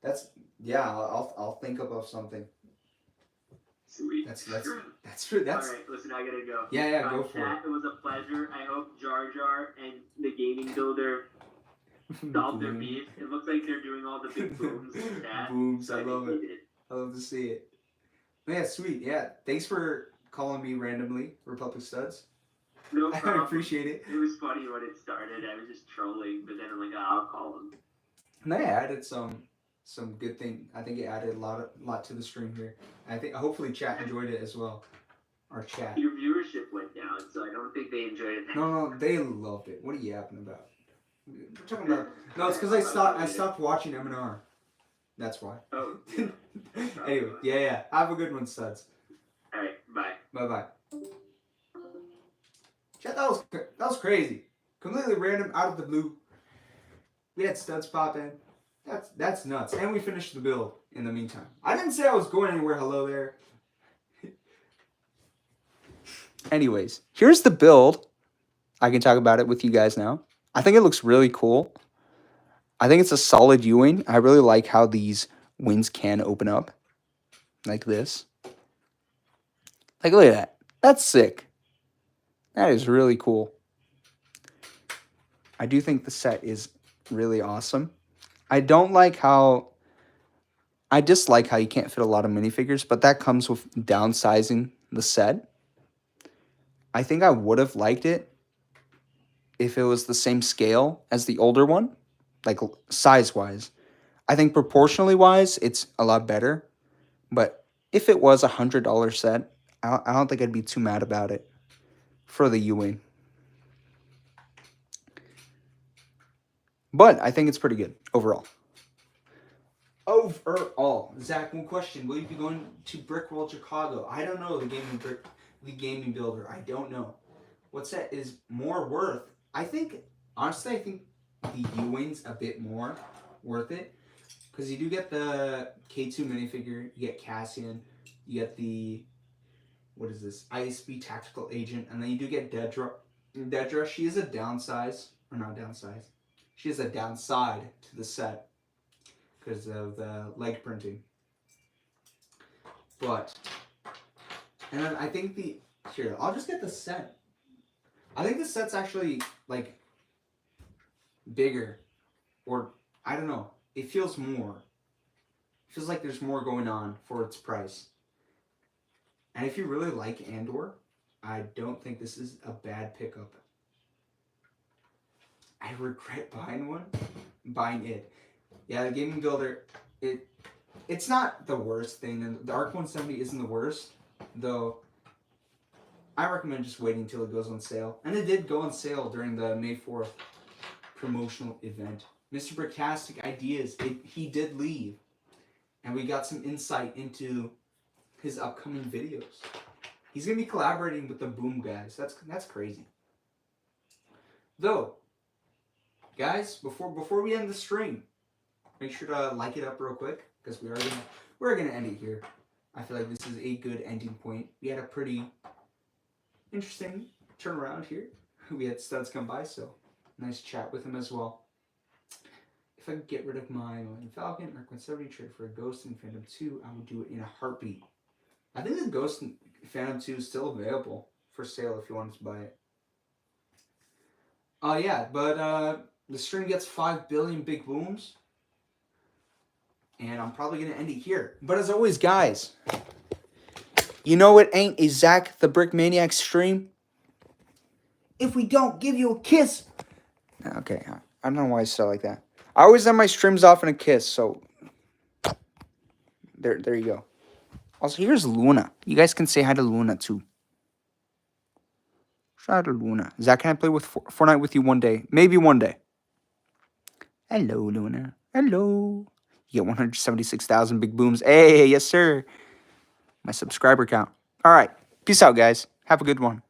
A: I'll think of something.
C: Sweet.
A: That's true. That's
C: All right. Listen, I gotta go.
A: Yeah, go for
C: chat, it was a pleasure. I hope Jar Jar and the gaming builder
A: it.
C: solved their beef. It looks like they're doing all the big booms in chat.
A: Booms,
C: so
A: I love
C: think
A: it.
C: they did.
A: I love to see it. Yeah, sweet. Yeah, thanks for calling me randomly, Republic Studs.
C: No
A: I
C: problem.
A: appreciate it.
C: It was funny when it started. I was just trolling, but then I'm like, I'll call him.
A: And I added some good thing. I think it added a lot to the stream here. I think hopefully chat enjoyed it as well. Our chat.
C: Your viewership went down, so I don't think they enjoyed it.
A: No, they loved it. What are you yapping about? We're talking about. No, it's because I stopped watching M&R. That's why.
C: Oh.
A: Anyway, yeah. Have a good one, Studs.
C: All right, bye.
A: Bye. Chat, that was crazy. Completely random, out of the blue. We had Studs pop in. That's nuts. And we finished the build in the meantime. I didn't say I was going anywhere. Hello there.
D: Anyways, here's the build. I can talk about it with you guys now. I think it looks really cool. I think it's a solid U-wing. I really like how these wings can open up. Like this. Like, look at that. That's sick. That is really cool. I do think the set is really awesome. I dislike how you can't fit a lot of minifigures, but that comes with downsizing the set. I think I would have liked it if it was the same scale as the older one, like size-wise. I think proportionally-wise, it's a lot better. But if it was a $100 set, I don't think I'd be too mad about it for the U-wing. But I think it's pretty good overall.
A: Zach, one question: will you be going to Brickworld Chicago? I don't know the gaming builder. I don't know. what set is more worth? I think, honestly, I think the Ewing's a bit more worth it. Because you do get the K2 minifigure, you get Cassian, you get the, what is this, ISB Tactical Agent, and then you do get Dedra. Dedra, she is a downsize, or not downsize, she is a downside to the set because of the leg printing. But, and then I think here, I'll just get the set. I think the set's actually, like, bigger, or, I don't know, it feels more. It feels like there's more going on for its price. And if you really like Andor, I don't think this is a bad pickup. I regret buying it. Yeah, the Gaming Builder, it's not the worst thing. And the ARC 170 isn't the worst, though I recommend just waiting until it goes on sale. And it did go on sale during the May 4th promotional event. Mr. Bricktastic Ideas, he did leave. And we got some insight into his upcoming videos. He's gonna be collaborating with the Boom guys. That's crazy. Though, guys, before we end the stream, make sure to like it up real quick because we're gonna end it here. I feel like this is a good ending point. We had a pretty interesting turnaround here. We had Studs come by, so nice chat with him as well. If I could get rid of my Millennium Falcon or 170 trade for a Ghost in Phantom 2, I would do it in a heartbeat. I think the Ghost in Phantom 2 is still available for sale if you wanted to buy it. Yeah, but the stream gets 5 billion big booms. And I'm probably going to end it here. But as always, guys, you know it ain't a Zach the Brick Maniac stream if we don't give you a kiss. Okay, I don't know why I said like that. I always end my streams off in a kiss, so there you go. Also, here's Luna. You guys can say hi to Luna, too. Shout out to Luna. Zach, can I play with Fortnite with you one day? Maybe one day. Hello, Luna. Hello. You get 176,000 big booms. Hey, yes, sir. My subscriber count. All right. Peace out, guys. Have a good one.